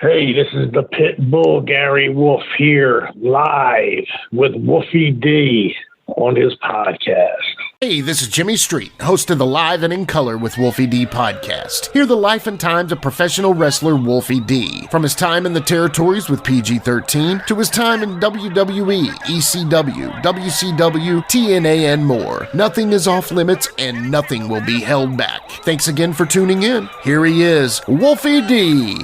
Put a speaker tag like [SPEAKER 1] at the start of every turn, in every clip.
[SPEAKER 1] Hey, this is the Pitbull Gary Wolf here, live with Wolfie D on his podcast.
[SPEAKER 2] Hey, this is Jimmy Street, host of the Live and in Color with Wolfie D podcast. Hear the life and times of professional wrestler Wolfie D, from his time in the territories with PG-13 to his time in WWE, ECW, WCW, TNA, and more. Nothing is off limits and nothing will be held back. Thanks again for tuning in. Here he is, Wolfie D.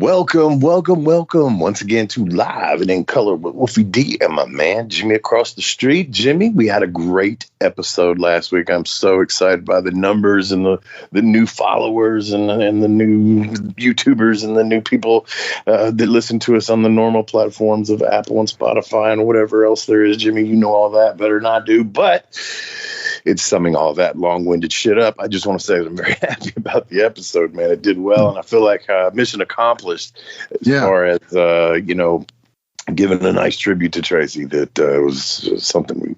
[SPEAKER 3] Welcome once again to Live and in Color with Wolfie D and my man Jimmy across the street. Jimmy, we had a great episode last week. I'm so excited by the numbers and the new followers and the new YouTubers and the new people that listen to us on the normal platforms of Apple and Spotify and whatever else there is. Jimmy, you know all that better than I do, but it's summing all that long-winded shit up. I just want to say that I'm very happy about the episode, man. It did well, and I feel like mission accomplished as far as, giving a nice tribute to Tracy. That was something we,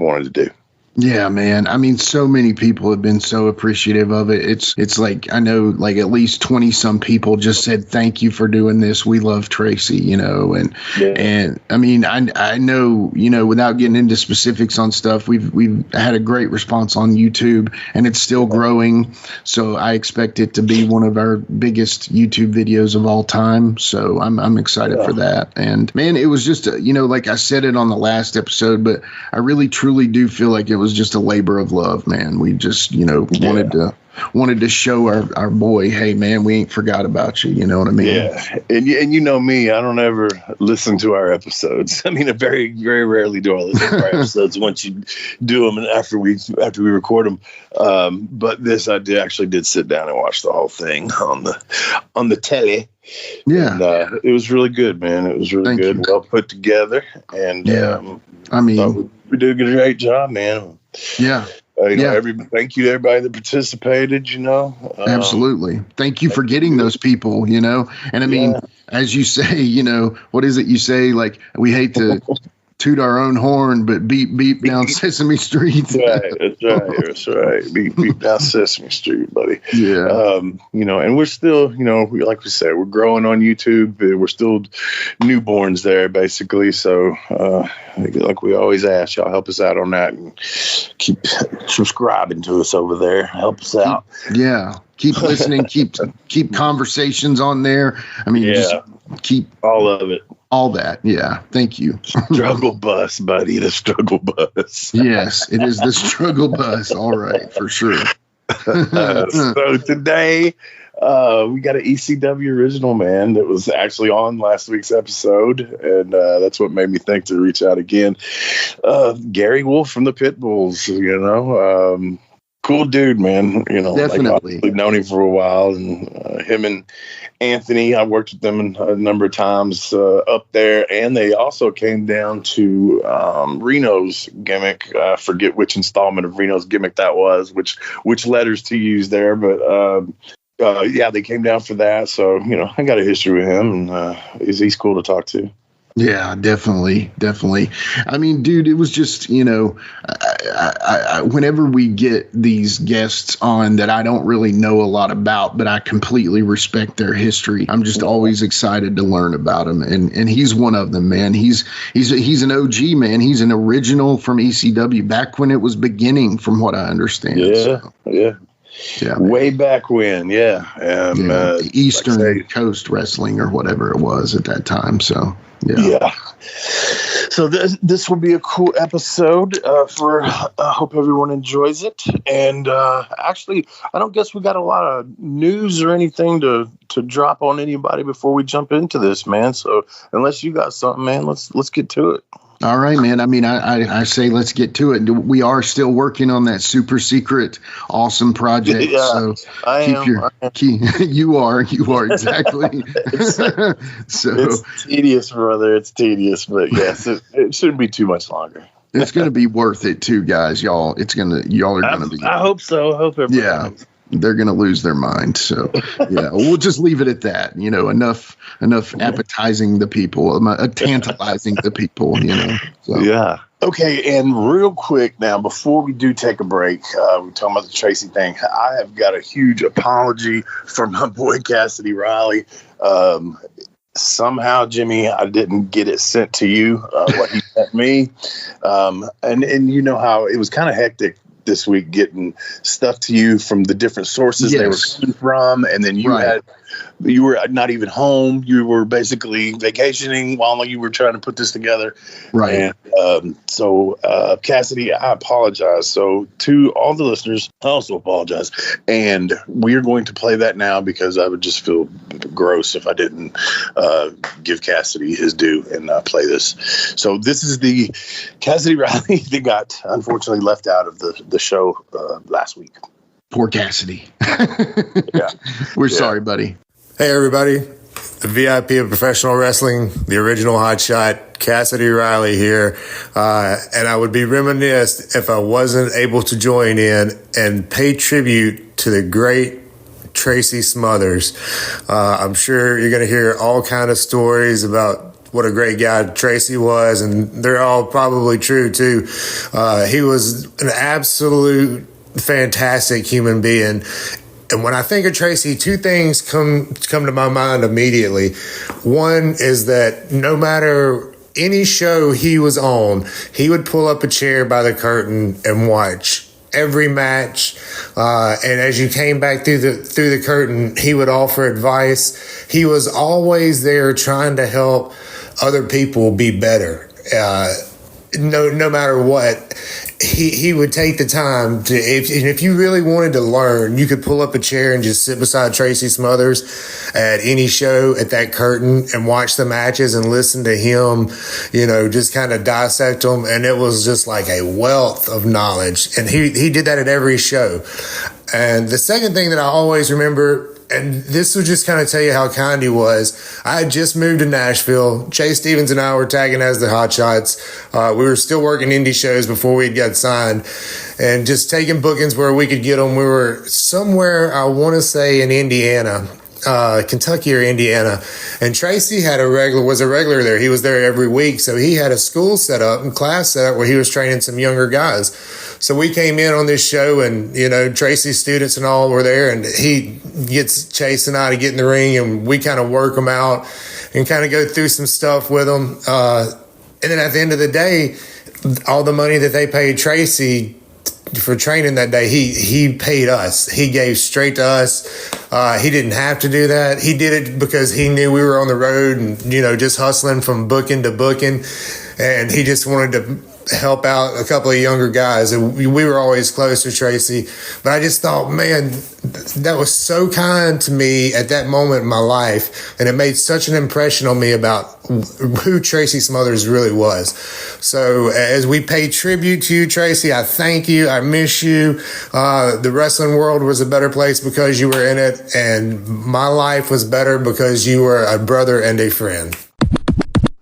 [SPEAKER 3] wanted to do.
[SPEAKER 4] Yeah, man. I mean, so many people have been so appreciative of it. It's like, I know like at least 20 some people just said, thank you for doing this. We love Tracy, and I mean, I know, without getting into specifics on stuff, we've had a great response on YouTube and it's still growing. So I expect it to be one of our biggest YouTube videos of all time. So I'm excited for that. And man, it was just, like I said it on the last episode, but I really truly do feel like it was just a labor of love, man. We just, wanted to show our boy, hey, man, we ain't forgot about you. You know what I mean?
[SPEAKER 3] Yeah. And you know me, I don't ever listen to our episodes. I mean, I very, very rarely do I listen to our episodes once you do them and after we record them. But this, I did sit down and watch the whole thing on the telly. Yeah. And, it was really good, man. It was really good. Well put together. And
[SPEAKER 4] I mean,
[SPEAKER 3] we did a great job, man.
[SPEAKER 4] Yeah.
[SPEAKER 3] Thank you to everybody that participated,
[SPEAKER 4] Absolutely. Thank you for getting those people, and I mean, as you say, what is it you say? Like, we hate to toot our own horn, but beep down Sesame Street.
[SPEAKER 3] That's right. Beep down Sesame Street, buddy.
[SPEAKER 4] Yeah.
[SPEAKER 3] And we're still, like we said, we're growing on YouTube. We're still newborns there, basically. So, like we always ask, y'all help us out on that and keep subscribing to us over there. Help us out.
[SPEAKER 4] Keep listening. keep conversations on there. I mean, just keep
[SPEAKER 3] all of it.
[SPEAKER 4] All that. Yeah. Thank you.
[SPEAKER 3] Struggle bus, buddy. The struggle bus.
[SPEAKER 4] Yes, it is the struggle bus. All right. For sure.
[SPEAKER 3] So today, we got an ECW original, man, that was actually on last week's episode. And that's what made me think to reach out again. Gary Wolf from the Pitbulls, cool dude, man.
[SPEAKER 4] Definitely.
[SPEAKER 3] I've known him for a while, and him and Anthony, I worked with them a number of times up there, and they also came down to Reno's gimmick. I forget which installment of Reno's gimmick that was, which letters to use there, but they came down for that. So I got a history with him, and he's cool to talk to.
[SPEAKER 4] Yeah, definitely. I mean, dude, it was just, I whenever we get these guests on that I don't really know a lot about, but I completely respect their history, I'm just always excited to learn about them. And he's one of them, man. He's an OG, man. He's an original from ECW back when it was beginning, from what I understand.
[SPEAKER 3] Yeah, way back when,
[SPEAKER 4] the Eastern Coast Wrestling or whatever it was at that time. So
[SPEAKER 3] so this will be a cool episode. I hope everyone enjoys it. And actually, I don't guess we got a lot of news or anything to drop on anybody before we jump into this, man. So unless you got something, man, let's get to it.
[SPEAKER 4] All right, man. I mean, I say let's get to it. We are still working on that super secret, awesome project.
[SPEAKER 3] Yeah,
[SPEAKER 4] so
[SPEAKER 3] I am.
[SPEAKER 4] You are exactly. So
[SPEAKER 3] it's tedious, brother. It's tedious, but yes, it shouldn't be too much longer.
[SPEAKER 4] It's going to be worth it too, guys. Y'all are going to be.
[SPEAKER 3] I hope so. I hope everybody.
[SPEAKER 4] Yeah. They're going to lose their mind. So, we'll just leave it at that. Enough appetizing the people, tantalizing the people, So.
[SPEAKER 3] Yeah. Okay, and real quick now, before we do take a break, we're talking about the Tracy thing. I have got a huge apology from my boy Cassidy Riley. Somehow, Jimmy, I didn't get it sent to you, what he sent me. And you know how it was kind of hectic this week getting stuff to you from the different sources they were coming from. And then you were not even home. You were basically vacationing while you were trying to put this together.
[SPEAKER 4] Right.
[SPEAKER 3] And so, Cassidy, I apologize. So to all the listeners, I also apologize. And we are going to play that now because I would just feel gross if I didn't give Cassidy his due and play this. So this is the Cassidy Riley that got unfortunately left out of the show last week.
[SPEAKER 4] Poor Cassidy.
[SPEAKER 3] Yeah.
[SPEAKER 4] We're sorry, buddy.
[SPEAKER 5] Hey, everybody. The VIP of professional wrestling, the original hotshot, Cassidy Riley here. And I would be remiss if I wasn't able to join in and pay tribute to the great Tracy Smothers. I'm sure you're going to hear all kind of stories about what a great guy Tracy was, and they're all probably true, too. He was an absolute fantastic human being. And when I think of Tracy, two things come to my mind immediately. One is that no matter any show he was on, he would pull up a chair by the curtain and watch every match. And as you came back through the curtain, he would offer advice. He was always there trying to help other people be better. No matter what, he would take the time to, if you really wanted to learn, you could pull up a chair and just sit beside Tracy Smothers at any show at that curtain and watch the matches and listen to him, just kind of dissect them. And it was just like a wealth of knowledge. And he did that at every show. And the second thing that I always remember, and this will just kind of tell you how kind he was. I had just moved to Nashville. Chase Stevens and I were tagging as the Hotshots. We were still working indie shows before we got signed and just taking bookings where we could get them. We were somewhere, I want to say in Indiana, Kentucky or Indiana. And Tracy was a regular there. He was there every week. So he had a school set up and class set up where he was training some younger guys. So we came in on this show and, Tracy's students and all were there, and he gets Chase and I to get in the ring and we kind of work them out and kind of go through some stuff with them. And then at the end of the day, all the money that they paid Tracy for training that day, he paid us. He gave straight to us. He didn't have to do that. He did it because he knew we were on the road and, just hustling from booking to booking. And he just wanted to help out a couple of younger guys. And we were always close to Tracy. But I just thought, man, that was so kind to me at that moment in my life. And it made such an impression on me about who Tracy Smothers really was. So as we pay tribute to you, Tracy, I thank you. I miss you. The wrestling world was a better place because you were in it. And my life was better because you were a brother and a friend.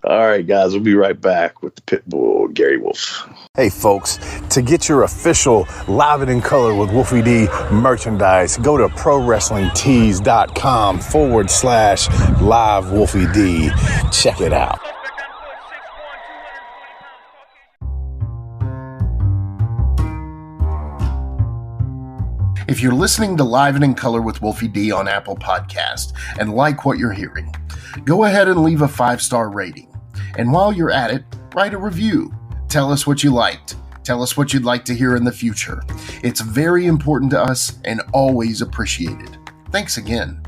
[SPEAKER 3] All right, guys, we'll be right back with the Pitbull Gary Wolf.
[SPEAKER 6] Hey, folks, to get your official Live It in Color with Wolfie D merchandise, go to ProWrestlingTees.com/Live Wolfie D. Check it out.
[SPEAKER 2] If you're listening to Live and in Color with Wolfie D on Apple Podcast and like what you're hearing, go ahead and leave a 5-star rating. And while you're at it, write a review. Tell us what you liked. Tell us what you'd like to hear in the future. It's very important to us and always appreciated. Thanks again.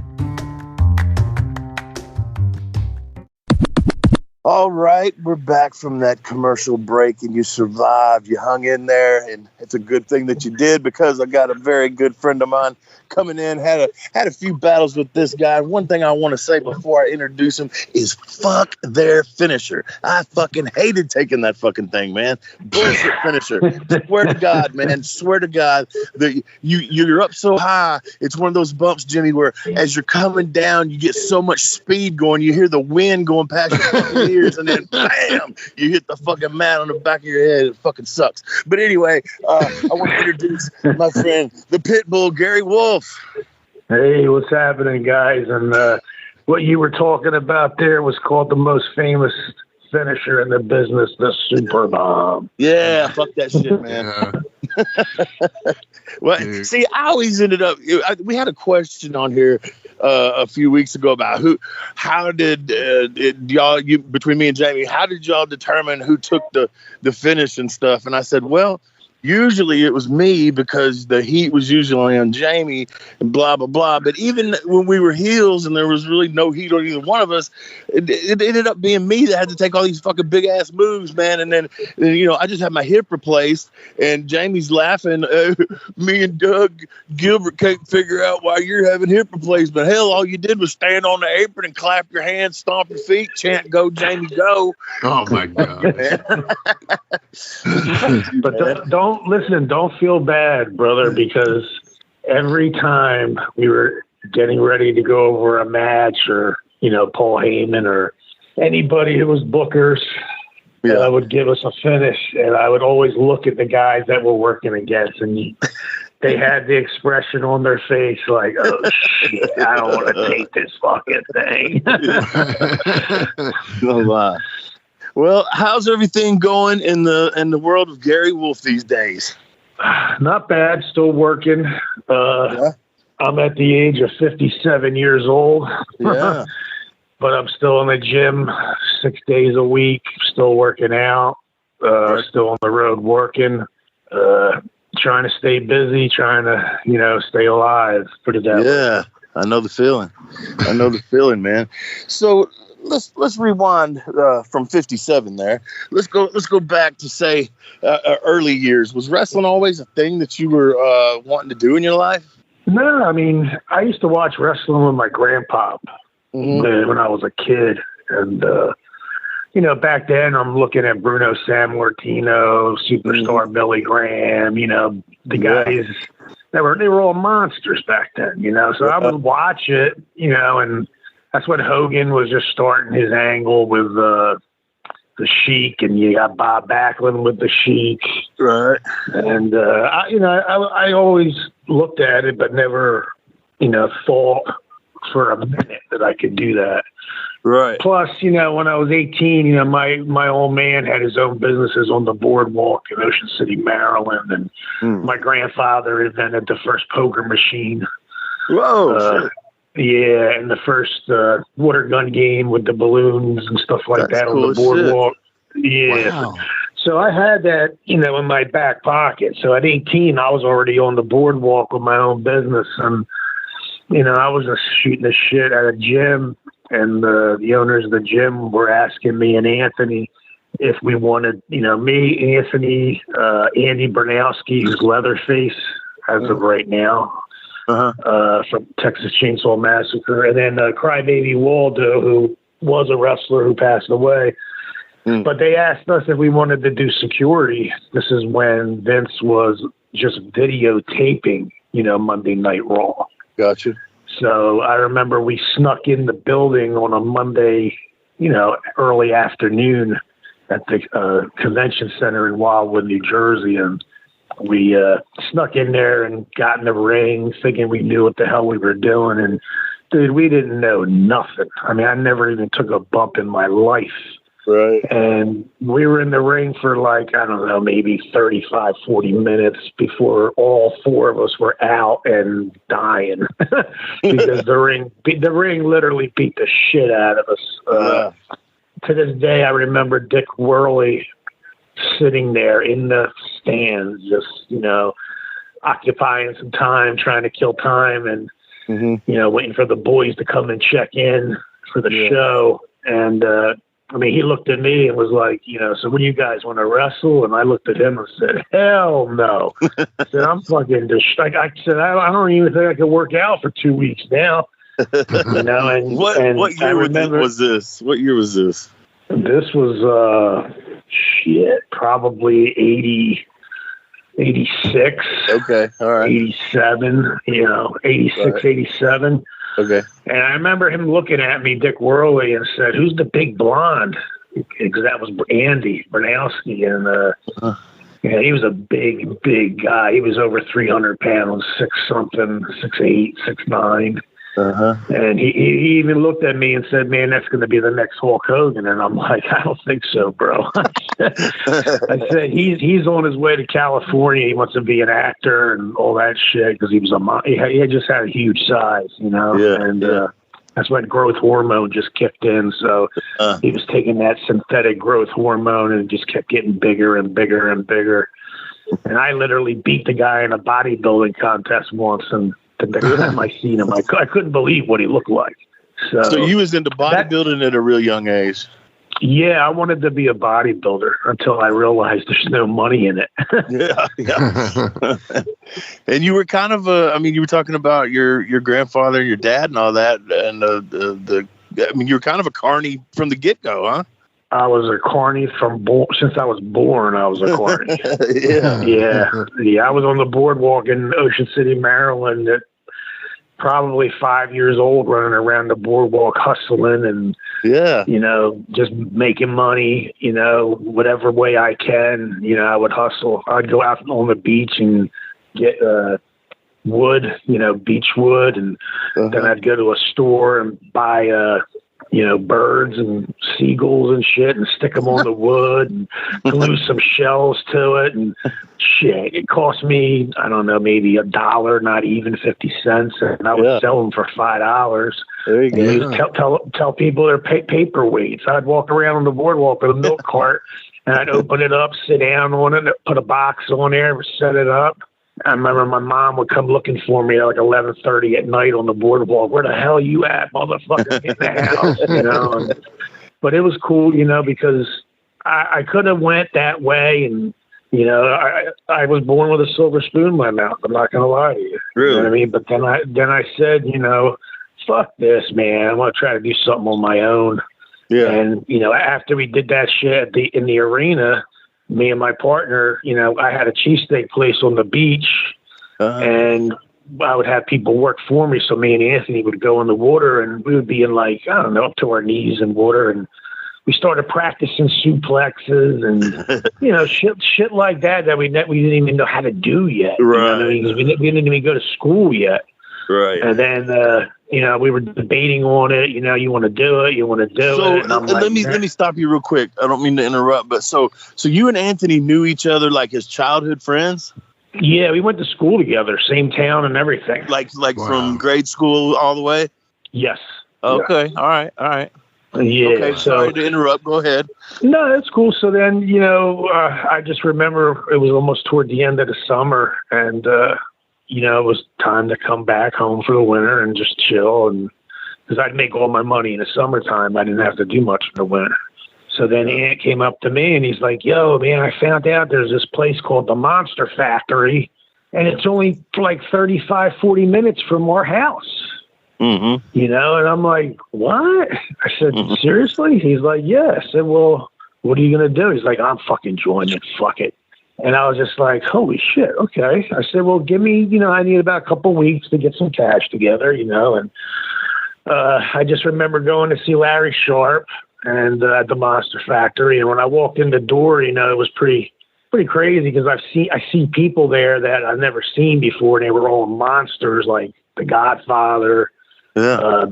[SPEAKER 3] All right, we're back from that commercial break, and you survived. You hung in there, and it's a good thing that you did because I got a very good friend of mine coming in, had a few battles with this guy. One thing I want to say before I introduce him is fuck their finisher. I fucking hated taking that fucking thing, man. Bullshit finisher. Swear to God, man. Swear to God that you're up so high. It's one of those bumps, Jimmy, where as you're coming down, you get so much speed going. You hear the wind going past your fucking ears, and then bam, you hit the fucking mat on the back of your head. It fucking sucks. But anyway, I want to introduce my friend, the Pitbull Gary Wolf.
[SPEAKER 1] Hey, what's happening, guys? And what you were talking about there was called the most famous finisher in the business, the super bomb.
[SPEAKER 3] Yeah, fuck that shit, man. Well, see, I always ended up. We had a question on here a few weeks ago about how did y'all, between me and Jamie, how did y'all determine who took the finish and stuff? And I said, well, usually it was me because the heat was usually on Jamie and blah, blah, blah. But even when we were heels and there was really no heat on either one of us, it ended up being me that had to take all these fucking big ass moves, man. And then, I just had my hip replaced and Jamie's laughing. Me and Doug Gilbert can't figure out why you're having hip replacement. Hell, all you did was stand on the apron and clap your hands, stomp your feet, chant, "Go, Jamie, go."
[SPEAKER 4] Oh, my God.
[SPEAKER 1] But don't feel bad, brother, because every time we were getting ready to go over a match or, Paul Heyman or anybody who was bookers, would give us a finish. And I would always look at the guys that we're working against and they had the expression on their face like, oh, shit, I don't want to take this fucking thing.
[SPEAKER 3] No lie. Well, how's everything going in the world of Gary Wolf these days?
[SPEAKER 1] Not bad. Still working. I'm at the age of 57 years old.
[SPEAKER 3] Yeah.
[SPEAKER 1] But I'm still in the gym 6 days a week, still working out, still on the road working, trying to stay busy, trying to, stay alive. Put it that way.
[SPEAKER 3] Yeah, I know the feeling. Man. So let's rewind from 57 there. Let's go back to say early years. Was wrestling always a thing that you were wanting to do in your life?
[SPEAKER 1] No, I mean, I used to watch wrestling with my grandpa when I was a kid. And, back then I'm looking at Bruno Sammartino, Superstar Billy Graham, the guys they were all monsters back then, So I would watch it, and that's when Hogan was just starting his angle with the Sheik, and you got Bob Backlund with the Sheik.
[SPEAKER 3] Right.
[SPEAKER 1] And, I always looked at it, but never, thought for a minute that I could do that.
[SPEAKER 3] Right.
[SPEAKER 1] Plus, when I was 18, my old man had his own businesses on the boardwalk in Ocean City, Maryland. And my grandfather invented the first poker machine.
[SPEAKER 3] Whoa.
[SPEAKER 1] Yeah, and the first water gun game with the balloons and stuff like that on the boardwalk. Shit. Yeah. Wow. So I had that, in my back pocket. So at 18, I was already on the boardwalk with my own business. And, I was just shooting the shit at a gym. And the owners of the gym were asking me and Anthony if we wanted, me, Anthony, Andy Bernowski, who's Leatherface as of right now. From Texas Chainsaw Massacre, and then Crybaby Waldo, who was a wrestler who passed away. But they asked us if we wanted to do security. This is when Vince was just videotaping, Monday Night Raw.
[SPEAKER 3] Gotcha.
[SPEAKER 1] So I remember we snuck in the building on a Monday, early afternoon at the convention center in Wildwood, New Jersey, and we snuck in there and got in the ring thinking we knew what the hell we were doing. And, dude, we didn't know nothing. I mean, I never even took a bump in my life.
[SPEAKER 3] Right.
[SPEAKER 1] And we were in the ring for maybe 35, 40 minutes before all four of us were out and dying because the ring literally beat the shit out of us. To this day, I remember Dick Worley sitting there in the stands, just, occupying some time, trying to kill time and, waiting for the boys to come and check in for the show. And, he looked at me and was like, so when you guys want to wrestle? And I looked at him and said, hell no. I said, I'm fucking I said, I don't even think I can work out for 2 weeks now. And
[SPEAKER 3] what year was this? What year was this?
[SPEAKER 1] This was, probably 86.
[SPEAKER 3] Okay. All right.
[SPEAKER 1] 87, 86, right. 87.
[SPEAKER 3] Okay. And
[SPEAKER 1] I remember him looking at me, Dick Worley, and said, who's the big blonde? Because that was Andy Bernowski. And he was a big guy. He was over 300 pounds, 6'8", 6'9". And he even looked at me and said, "Man, that's going to be the next Hulk Hogan." And I'm like, "I don't think so, bro." I said, "He's on his way to California. He wants to be an actor and all that shit because he had just had a huge size, you know." That's when growth hormone just kicked in. So he was taking that synthetic growth hormone and it just kept getting bigger and bigger and bigger. And I literally beat the guy in a bodybuilding contest once. And the next time I seen him, I couldn't believe what he looked like. So
[SPEAKER 3] you was into bodybuilding at a real young age.
[SPEAKER 1] Yeah, I wanted to be a bodybuilder until I realized there's no money in it.
[SPEAKER 3] And you were kind of you were talking about your grandfather and your dad and all that, and you were kind of a carny from the get-go, huh?
[SPEAKER 1] I was a carny since I was born. I was a carny. Yeah. I was on the boardwalk in Ocean City, Maryland at probably 5 years old, running around the boardwalk hustling and just making money, whatever way I can. I would hustle. I'd go out on the beach and get wood, beach wood, and then I'd go to a store and buy birds and seagulls and shit and stick them on the wood and glue some shells to it. And shit, it cost me, I don't know, maybe $1, not even 50 cents. And I would sell them for $5.
[SPEAKER 3] There you
[SPEAKER 1] go. Tell people they're paperweights. I'd walk around on the boardwalk with a milk cart and I'd open it up, sit down on it, put a box on there, set it up. I remember my mom would come looking for me at like 11:30 at night on the boardwalk. "Where the hell you at, motherfucker? Get in the house," But it was cool, because I could have went that way, and I was born with a silver spoon in my mouth. I'm not gonna lie to you.
[SPEAKER 3] Really?
[SPEAKER 1] You know what I mean? But then I said, fuck this, man. I want to try to do something on my own. Yeah. And after we did that shit in the arena, me and my partner, I had a cheesesteak place on the beach, and I would have people work for me. So me and Anthony would go in the water, and we would be in up to our knees in water, and we started practicing suplexes and shit like that we didn't even know how to do yet.
[SPEAKER 3] Right.
[SPEAKER 1] We didn't even go to school yet.
[SPEAKER 3] Right.
[SPEAKER 1] And then we were debating on it. You want to do it. You want to do it.
[SPEAKER 3] So let me stop you real quick. I don't mean to interrupt, but so you and Anthony knew each other like as childhood friends?
[SPEAKER 1] Yeah, we went to school together, same town and everything.
[SPEAKER 3] Like from grade school all the way?
[SPEAKER 1] Yes.
[SPEAKER 3] Okay. Yeah. All right.
[SPEAKER 1] Yeah.
[SPEAKER 3] Okay. Sorry to interrupt. Go ahead.
[SPEAKER 1] No, that's cool. So then, I just remember it was almost toward the end of the summer, and it was time to come back home for the winter and just chill. And because I'd make all my money in the summertime, I didn't have to do much in the winter. So then Ant came up to me and he's like, "Yo, man, I found out there's this place called the Monster Factory, and it's only like 35, 40 minutes from our house."
[SPEAKER 3] Mm-hmm.
[SPEAKER 1] And I'm like, "What?" I said, "Seriously?" He's like, "Yeah." I said, "Well, what are you going to do?" He's like, "I'm fucking joining. Fuck it." And I was just like, "Holy shit, okay." I said, "Well, give me, I need about a couple weeks to get some cash together, and I just remember going to see Larry Sharp and at the Monster Factory. And when I walked in the door, it was pretty crazy because I see people there that I've never seen before. And they were all monsters like The Godfather, let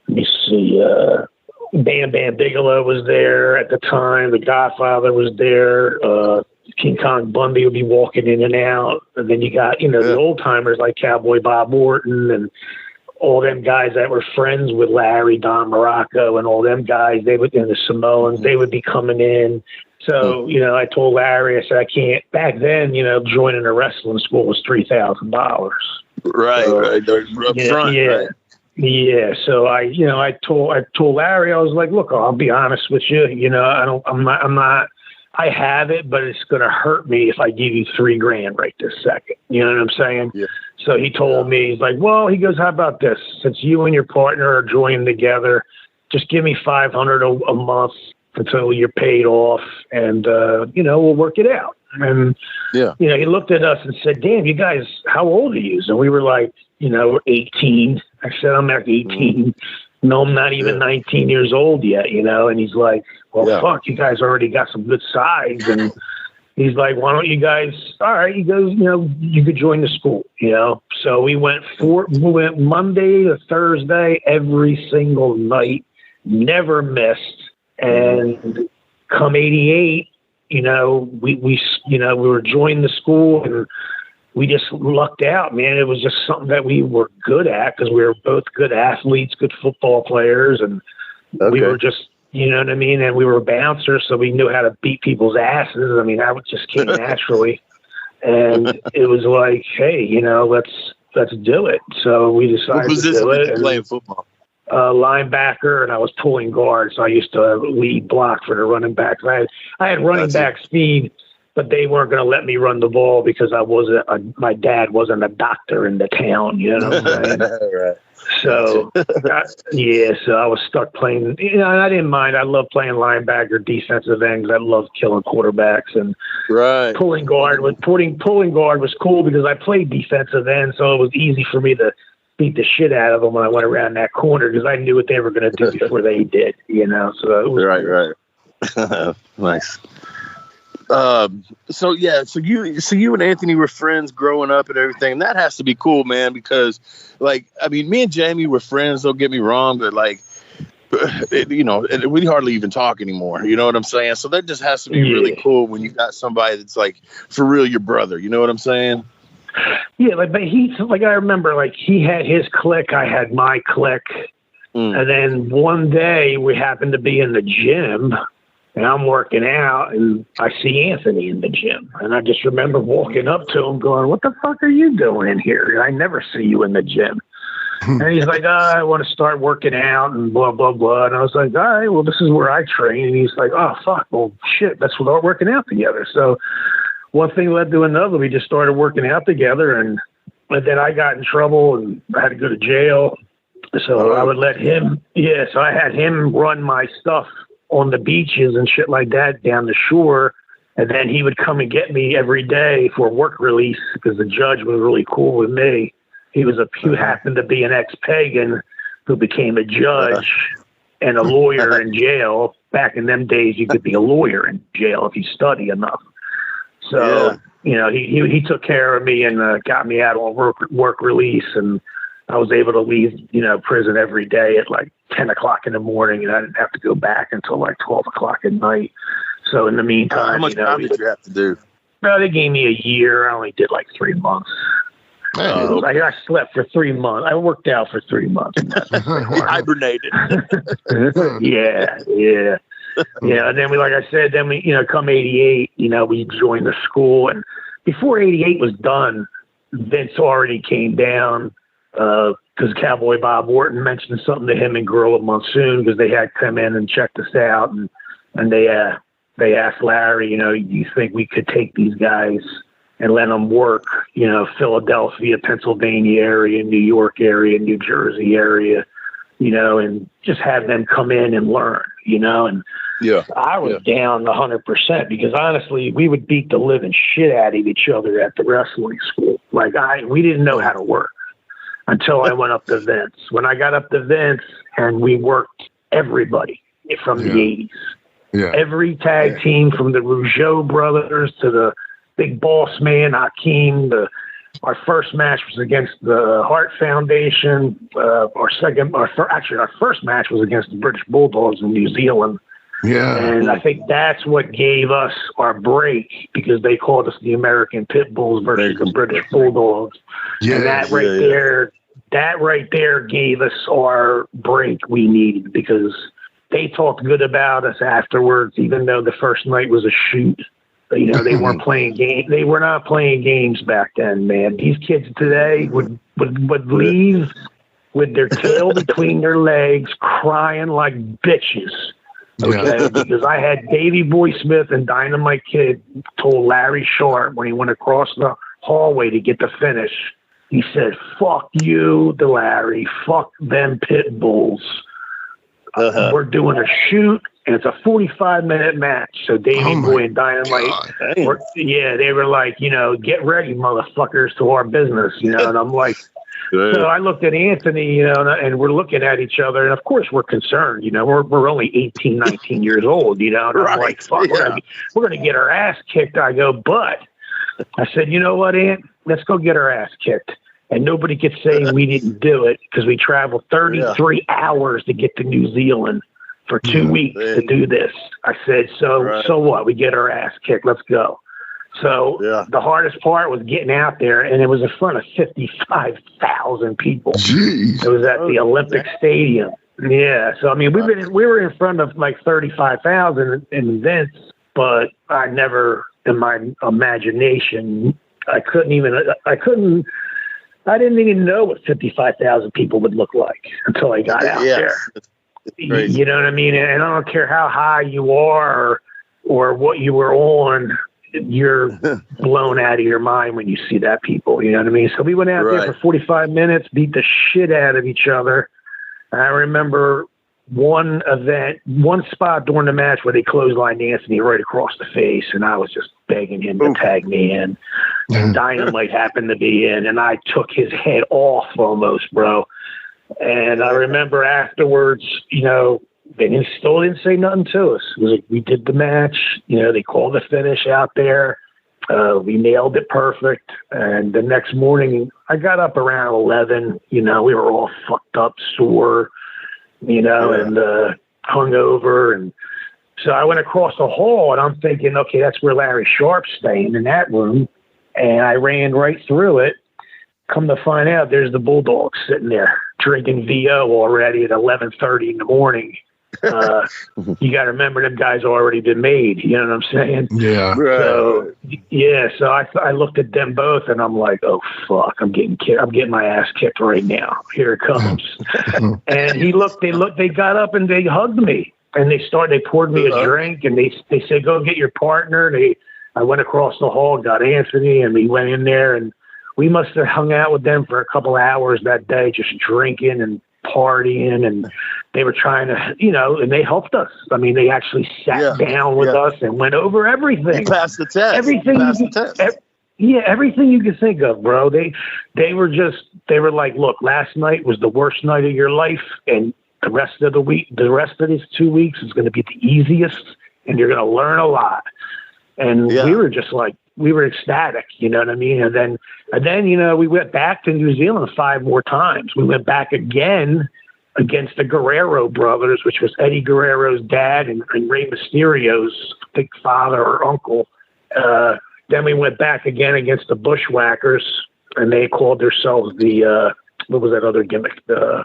[SPEAKER 1] me see, Bam Bam Bigelow was there at the time. The Godfather was there. King Kong Bundy would be walking in and out. And then you got, the old timers like Cowboy Bob Orton and all them guys that were friends with Larry, Don Morocco, and all them guys. They would, and the Samoans, they would be coming in. So, I told Larry, I said, I can't. Back then, joining a wrestling school was $3,000.
[SPEAKER 3] Right, right. Up front, right?
[SPEAKER 1] Yeah, so I told Larry, I was like, "Look, I'll be honest with you. I have it, but it's going to hurt me if I give you $3,000 right this second." You know what I'm saying? Yeah. So he told me, he's like, "Well," he goes, "how about this? Since you and your partner are joining together, just give me $500 a month until you're paid off, and we'll work it out." And he looked at us and said, "Damn, you guys, how old are you?" And we were like, 18. I said, "I'm like 18. No, I'm not even 19 years old yet, And he's like, "Well, fuck, you guys already got some good sides." And he's like, why don't you guys, all right, he goes, you could join the school, So we went Monday to Thursday every single night, never missed. And come 88, we were joining the school, and we just lucked out, man. It was just something that we were good at because we were both good athletes, good football players, and we were just, you know what I mean? And we were bouncers, so we knew how to beat people's asses. I mean, that just came naturally. And it was like, hey, let's do it. So we decided to do it.
[SPEAKER 3] Playing football?
[SPEAKER 1] Linebacker, and I was pulling guard, so I used to lead block for the running backs. I had running back speed, but they weren't going to let me run the ball because my dad wasn't a doctor in the town, you know what I'm saying?
[SPEAKER 3] Right.
[SPEAKER 1] So, so I was stuck playing, and I didn't mind. I love playing linebacker, defensive end, because I love killing quarterbacks, and pulling guard was cool because I played defensive end, so it was easy for me to beat the shit out of them when I went around that corner because I knew what they were going to do before they did, So it was
[SPEAKER 3] right. Nice. So you and Anthony were friends growing up and everything. And that has to be cool, man, because me and Jamie were friends, don't get me wrong, but we hardly even talk anymore. You know what I'm saying? So that just has to be really cool when you got somebody that's for real your brother. You know what I'm saying?
[SPEAKER 1] Yeah, but I remember he had his clique, I had my clique. And then one day we happened to be in the gym, and I'm working out, and I see Anthony in the gym. And I just remember walking up to him going, what the fuck are you doing in here? I never see you in the gym. And he's like, I want to start working out and blah, blah, blah. And I was like, all right, well, this is where I train. And he's like, oh, fuck, well, shit, let's start working out together. So one thing led to another. We just started working out together, and then I got in trouble, and I had to go to jail. So I would let him, so I had him run my stuff on the beaches and shit like that down the shore. And then he would come and get me every day for work release because the judge was really cool with me. He happened to be an ex-pagan who became a judge and a lawyer in jail. Back in them days, you could be a lawyer in jail if you study enough. So, he took care of me and got me out on work release, and I was able to leave, prison every day at 10 o'clock in the morning, and I didn't have to go back until 12 o'clock at night. So in the meantime,
[SPEAKER 3] how much time did you have to do?
[SPEAKER 1] No, they gave me a year. I only did 3 months. I slept for 3 months. I worked out for 3 months.
[SPEAKER 3] Hibernated.
[SPEAKER 1] Yeah. And then we, come 88, we joined the school, and before 88 was done, Vince already came down, because Cowboy Bob Orton mentioned something to him and Gorilla Monsoon because they had come in and checked us out, and they asked Larry, you think we could take these guys and let them work, Philadelphia, Pennsylvania area, New York area, New Jersey area, and just have them come in and learn, and I was down 100% because honestly, we would beat the living shit out of each other at the wrestling school. We didn't know how to work until I went up to Vince. When I got up to Vince, and we worked everybody from the 80s. Yeah. Every tag team from the Rougeau brothers to the Big Boss Man, Hakeem. Our first match was against the Hart Foundation. Our first match was against the British Bulldogs in New Zealand. Yeah. And I think that's what gave us our break because they called us the American Pitbulls versus the British Bulldogs. Yeah, and that right there gave us our break we needed because they talked good about us afterwards, even though the first night was a shoot. They weren't playing games. They were not playing games back then, man. These kids today would leave with their tail between their legs, crying like bitches. Okay, because I had Davey Boy Smith and Dynamite Kid told Larry Sharp when he went across the hallway to get the finish. He said, "Fuck you, to Larry. Fuck them Pitbulls. We're doing a shoot, and it's a 45-minute match." So Davey Boy and Dynamite, they were like, get ready, motherfuckers, to our business, And I'm like, So I looked at Anthony, and we're looking at each other, and of course we're concerned. We're only 18, 19 years old, and I'm like, fuck, we're going to get our ass kicked. I go, but I said, you know what, Ant? Let's go get our ass kicked. And nobody could say we didn't do it because we traveled 33 hours to get to New Zealand for 2 weeks to do this. I said, so what? We get our ass kicked. Let's go. So the hardest part was getting out there, and it was in front of 55,000 people. Jeez. It was at the Olympic Stadium. Yeah. So, I mean, we were in front of like 35,000 in events, but I never, in my imagination, I didn't even know what 55,000 people would look like until I got out there. You know what I mean? And I don't care how high you are or what you were on, you're blown out of your mind when you see that people. You know what I mean? So we went out there for 45 minutes, beat the shit out of each other. I remember one spot during the match where they clotheslined Anthony right across the face, and I was just begging him to tag me in. And Dynamite happened to be in, and I took his head off almost, bro. And I remember afterwards, they still didn't say nothing to us. It was like we did the match. They called the finish out there. We nailed it perfect. And the next morning, I got up around 11. We were all fucked up, sore, and hungover. And so I went across the hall, and I'm thinking, okay, that's where Larry Sharp's staying, in that room. And I ran right through it. Come to find out, there's the Bulldogs sitting there drinking VO already at 11:30 in the morning. You got to remember, them guys already been made. You know what I'm saying? Yeah. So I looked at them both, and I'm like, oh fuck, I'm getting my ass kicked right now. Here it comes. And they got up and they hugged me, and they poured me a drink, and they said, go get your partner. I went across the hall, got Anthony, and we went in there, and we must have hung out with them for a couple hours that day, just drinking and partying, and they were trying to, and they helped us. I mean, they actually sat down with us and went over everything.
[SPEAKER 3] You passed the test.
[SPEAKER 1] Everything you could think of, bro. They were like, look, last night was the worst night of your life, and the rest of these 2 weeks is going to be the easiest, and you're going to learn a lot. And we were just like, we were ecstatic, you know what I mean? And then, we went back to New Zealand 5 more times. We went back again against the Guerrero brothers, which was Eddie Guerrero's dad and Rey Mysterio's big father or uncle. Then we went back again against the Bushwhackers, and they called themselves the, what was that other gimmick? The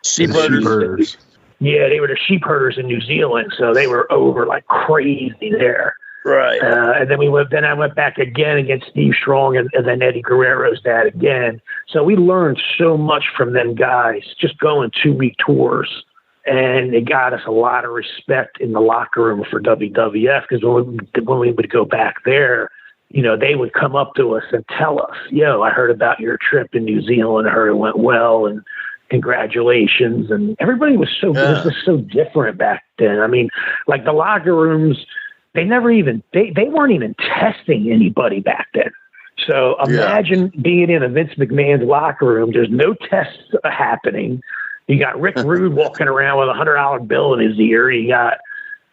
[SPEAKER 3] Sheep Herders.
[SPEAKER 1] Yeah, they were the Sheep Herders in New Zealand, so they were over like crazy there.
[SPEAKER 3] Right.
[SPEAKER 1] And then I went back again against Steve Strong and then Eddie Guerrero's dad again. So we learned so much from them guys just going 2-week tours. And it got us a lot of respect in the locker room for WWF, because when we would go back there, they would come up to us and tell us, yo, I heard about your trip in New Zealand. I heard it went well, and congratulations. And everybody was it was just so different back then. I mean, like the locker rooms, they weren't even testing anybody back then. So imagine being in a Vince McMahon's locker room. There's no tests happening. You got Rick Rude walking around with $100 bill in his ear. You got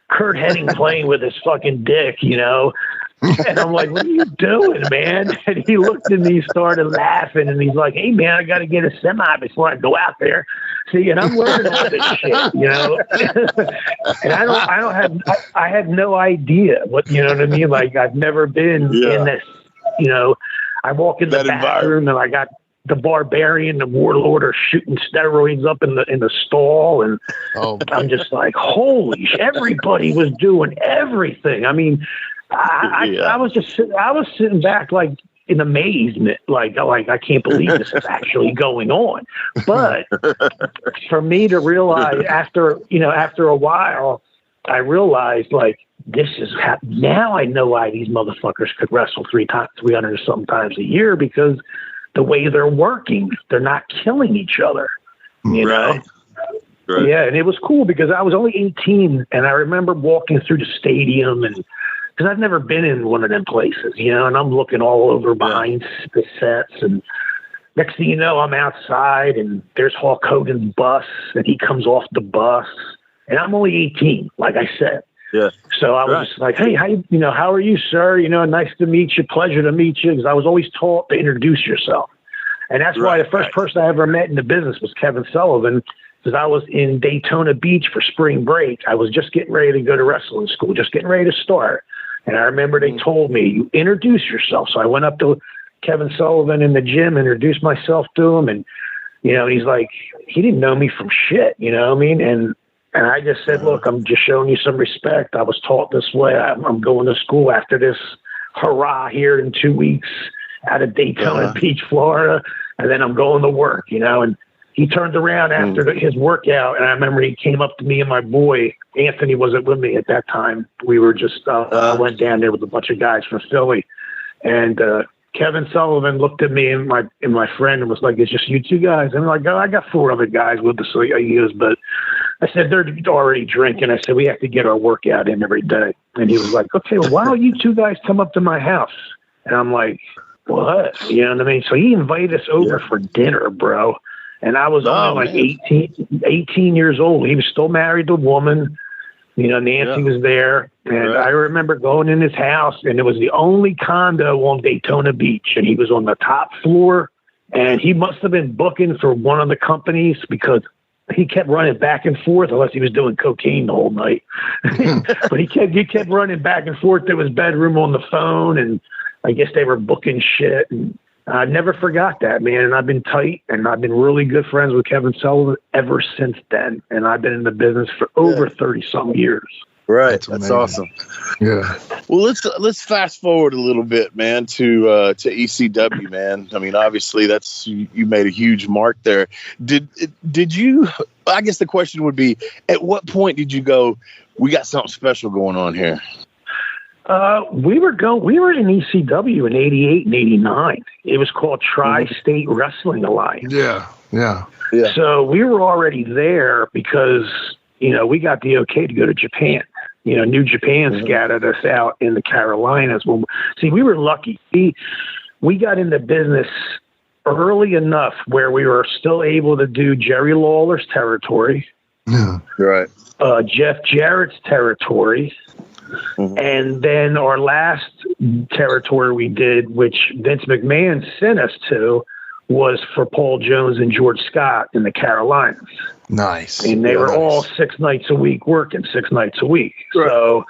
[SPEAKER 1] Kurt Hennig playing with his fucking dick, And I'm like, what are you doing, man? And he looked at me, started laughing, and he's like, hey, man, I got to get a semi before I go out there. See, and I'm learning all this shit, And I had no idea what, you know what I mean? Like, I've never been in this, I walk in the bathroom and I got the Barbarian, the Warlord are shooting steroids up in the stall, and I'm just like, holy shit, everybody was doing everything. I mean, I was sitting back like in amazement, like I can't believe this is actually going on. But for me to realize after a while, I realized like this is now I know why these motherfuckers could wrestle 300 something times a year, because the way they're working, they're not killing each other. You know? Right. Yeah, and it was cool because I was only 18, and I remember walking through the stadium, and because I've never been in one of them places, and I'm looking all over behind the sets, and next thing you know, I'm outside and there's Hulk Hogan's bus and he comes off the bus and I'm only 18, like I said.
[SPEAKER 7] Yeah.
[SPEAKER 1] So I was just like, hey, how are you, sir? Nice to meet you. Pleasure to meet you. Because I was always taught to introduce yourself. And that's why the first person I ever met in the business was Kevin Sullivan, because I was in Daytona Beach for spring break. I was just getting ready to go to wrestling school, just getting ready to start. And I remember they told me, you introduce yourself. So I went up to Kevin Sullivan in the gym, introduced myself to him. And, he's like, he didn't know me from shit, you know what I mean? And I just said, look, I'm just showing you some respect. I was taught this way. I'm going to school after this hurrah here in 2 weeks out of Daytona Beach, Florida. And then I'm going to work, and he turned around after his workout. And I remember he came up to me and my boy, Anthony wasn't with me at that time. We were just, I went down there with a bunch of guys from Philly. And Kevin Sullivan looked at me and my friend and was like, it's just you two guys. And I'm like, oh, I got 4 other guys with us. So I use, but I said, they're already drinking. I said, we have to get our workout in every day. And he was like, okay, well, why don't you two guys come up to my house? And I'm like, what? You know what I mean? So he invited us over for dinner, bro. And I was only like 18 years old. He was still married to a woman. Nancy was there. And I remember going in his house, and it was the only condo on Daytona Beach. And he was on the top floor. And he must have been booking for one of the companies because he kept running back and forth, unless he was doing cocaine the whole night. But he kept running back and forth to his bedroom on the phone, and I guess they were booking shit. And I never forgot that, man. And I've been tight, and I've been really good friends with Kevin Sullivan ever since then. And I've been in the business for over 30-some years.
[SPEAKER 7] Right. That's awesome.
[SPEAKER 4] Yeah.
[SPEAKER 7] Well, let's fast forward a little bit, man, to ECW, man. I mean, obviously that's you made a huge mark there. Did you, I guess the question would be, at what point did you go, we got something special going on here?
[SPEAKER 1] We were in ECW in 88 and 89. It was called Tri-State Wrestling Alliance.
[SPEAKER 4] Yeah.
[SPEAKER 1] So we were already there because, we got the okay to go to Japan. New Japan scattered us out in the Carolinas. Well, see, we were lucky. We got in the business early enough where we were still able to do Jerry Lawler's territory.
[SPEAKER 4] Yeah.
[SPEAKER 7] Right.
[SPEAKER 1] Jeff Jarrett's territory. And then our last territory we did, which Vince McMahon sent us to, was for Paul Jones and George Scott in the Carolinas.
[SPEAKER 4] Nice.
[SPEAKER 1] And they were all 6 nights a week working 6 nights a week. Right. So,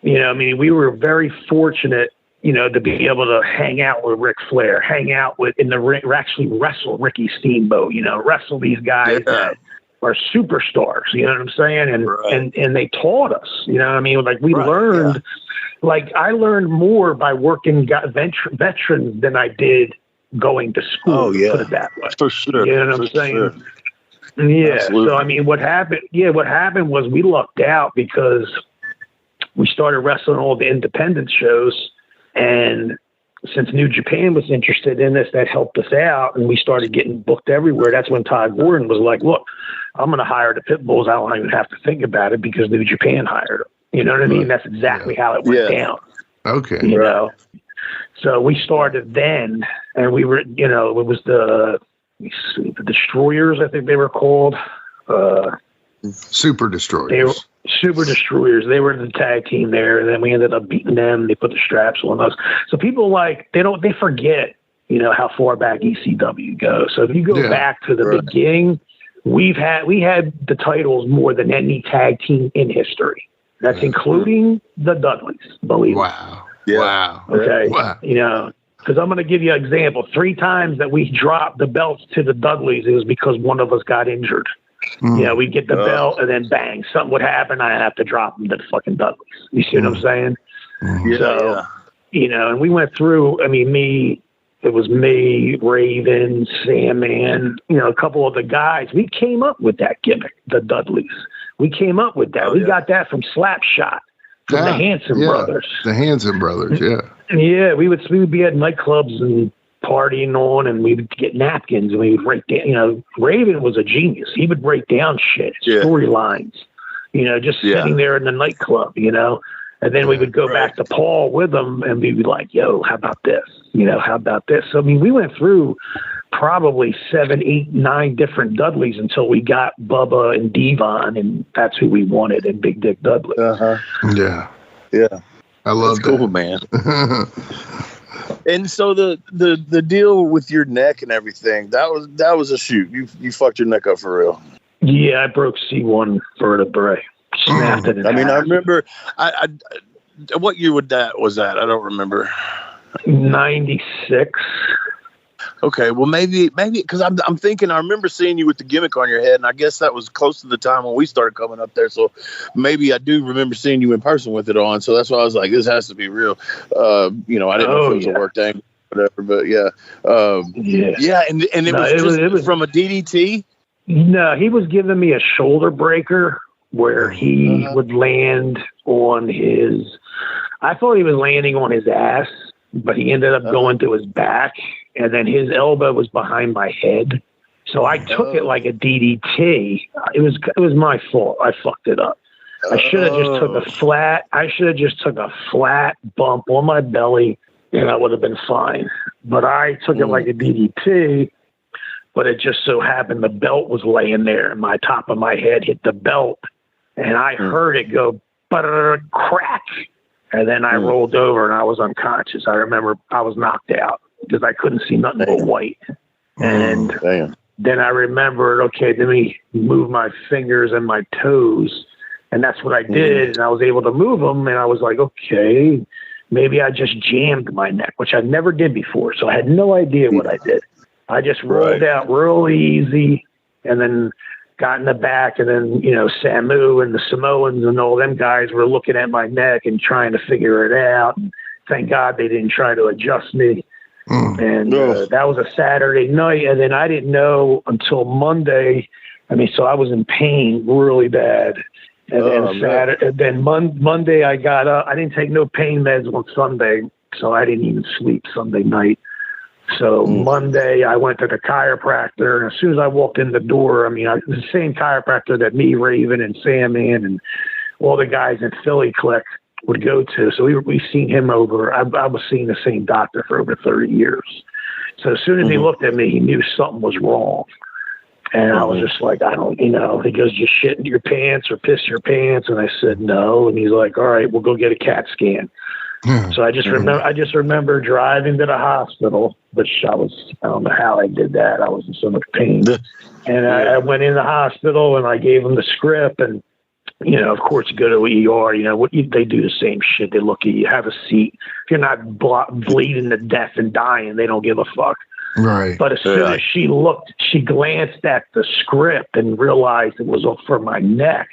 [SPEAKER 1] we were very fortunate, to be able to hang out with Ric Flair, hang out with in the ring, actually wrestle Ricky Steamboat, wrestle these guys that are superstars, you know what I'm saying? And they taught us, like we learned, like I learned more by working veterans than I did going to school.
[SPEAKER 7] Oh, yeah.
[SPEAKER 1] Put it that way.
[SPEAKER 7] For sure.
[SPEAKER 1] You know what I'm saying?
[SPEAKER 7] Sure.
[SPEAKER 1] Yeah.
[SPEAKER 7] Absolutely.
[SPEAKER 1] So, what happened was we lucked out because we started wrestling all the independent shows. And since New Japan was interested in this, that helped us out. And we started getting booked everywhere. That's when Todd Gordon was like, look, I'm going to hire the Pitbulls. I don't even have to think about it because New Japan hired them. You know what I mean? That's exactly how it went down.
[SPEAKER 4] Okay.
[SPEAKER 1] You know? So we started then, and we were, it was the Destroyers, I think they were called.
[SPEAKER 4] Super Destroyers.
[SPEAKER 1] They were Super Destroyers. They were the tag team there, and then we ended up beating them. They put the straps on us. So people they forget, how far back ECW goes. So if you go back to the beginning, we had the titles more than any tag team in history. That's including the Dudleys, believe me.
[SPEAKER 4] Wow.
[SPEAKER 7] Yeah.
[SPEAKER 4] Wow.
[SPEAKER 1] Okay.
[SPEAKER 4] Wow.
[SPEAKER 1] Because I'm going to give you an example. 3 times that we dropped the belts to the Dudleys, it was because one of us got injured. We'd get the belt, and then bang, something would happen. I have to drop them to the fucking Dudleys. You see what I'm saying? And we went through, it was me, Raven, Sandman, a couple of the guys. We came up with that gimmick, the Dudleys. We came up with that. We got that from Slapshot, from the Hanson brothers.
[SPEAKER 4] The Hanson brothers,
[SPEAKER 1] Yeah, we would be at nightclubs and partying on, and we would get napkins, and we would break down. Raven was a genius. He would break down shit, storylines, just sitting there in the nightclub, and then we would go back to Paul with him, and we'd be like, yo, how about this? How about this? So, we went through probably 7, 8, 9 different Dudleys until we got Bubba and Devon, and that's who we wanted in Big Dick Dudley.
[SPEAKER 4] Yeah. I love
[SPEAKER 7] that's cool, man. And so the deal with your neck and everything, that was a shoot. You fucked your neck up for real.
[SPEAKER 1] Yeah, I broke C1 vertebrae. Snapped it in half.
[SPEAKER 7] I remember. I what year was that? I don't remember.
[SPEAKER 1] 96.
[SPEAKER 7] Okay, well maybe because I'm thinking I remember seeing you with the gimmick on your head, and I guess that was close to the time when we started coming up there. So maybe I do remember seeing you in person with it on. So that's why I was like, this has to be real. I didn't know if it was a work thing, whatever. But and it was from a DDT.
[SPEAKER 1] No, he was giving me a shoulder breaker where he would land on his. I thought he was landing on his ass, but he ended up going to his back, and then his elbow was behind my head. So I took it like a DDT. It was my fault. I fucked it up. I should have just took a flat. I should have just took a flat bump on my belly, and I would have been fine. But I took it like a DDT. But it just so happened the belt was laying there, and my top of my head hit the belt, and I heard it go crack. And then I rolled over and I was unconscious. I remember I was knocked out because I couldn't see nothing but white. And then I remembered, okay, let me move my fingers and my toes. And that's what I did. And I was able to move them. And I was like, okay, maybe I just jammed my neck, which I never did before. So I had no idea what I did. I just rolled out real easy and then got in the back, and then, Samu and the Samoans and all them guys were looking at my neck and trying to figure it out. And thank God they didn't try to adjust me. And that was a Saturday night. And then I didn't know until Monday. So I was in pain really bad. And then Monday I got up. I didn't take no pain meds on Sunday, so I didn't even sleep Sunday night. So Monday I went to the chiropractor, and as soon as I walked in the door, the same chiropractor that me, Raven, and Sandman, and all the guys in Philly Click would go to. So we seen him over. I was seeing the same doctor for over 30 years. So as soon as he looked at me, he knew something was wrong. And I was just like, he goes, just shit in your pants or piss your pants. And I said, no. And he's like, all right, we'll go get a CAT scan. So I just remember driving to the hospital, which I don't know how I did that. I was in so much pain. And I went in the hospital and I gave them the script, and, of course you go to ER, they do the same shit. They look at you, have a seat. If you're not bleeding to death and dying, they don't give a fuck.
[SPEAKER 4] Right.
[SPEAKER 1] But as soon as she glanced at the script and realized it was for my neck.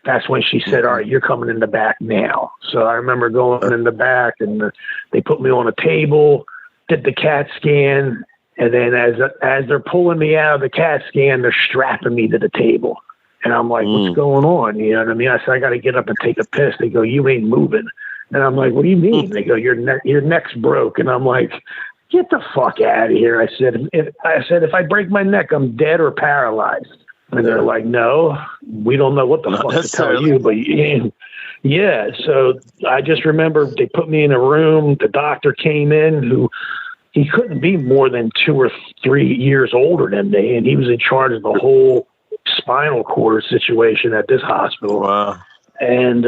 [SPEAKER 1] That's when she said, all right, you're coming in the back now. So I remember going in the back, and they put me on a table, did the CAT scan. And then as they're pulling me out of the CAT scan, they're strapping me to the table. And I'm like, what's going on? You know what I mean? I said, I got to get up and take a piss. They go, you ain't moving. And I'm like, what do you mean? They go, your neck's broke. And I'm like, get the fuck out of here. I said, if I break my neck, I'm dead or paralyzed. And they're like, no, we don't know what the fuck to tell you. But yeah, so I just remember they put me in a room. The doctor came in, he couldn't be more than 2 or 3 years older than me. And he was in charge of the whole spinal cord situation at this hospital. Wow. And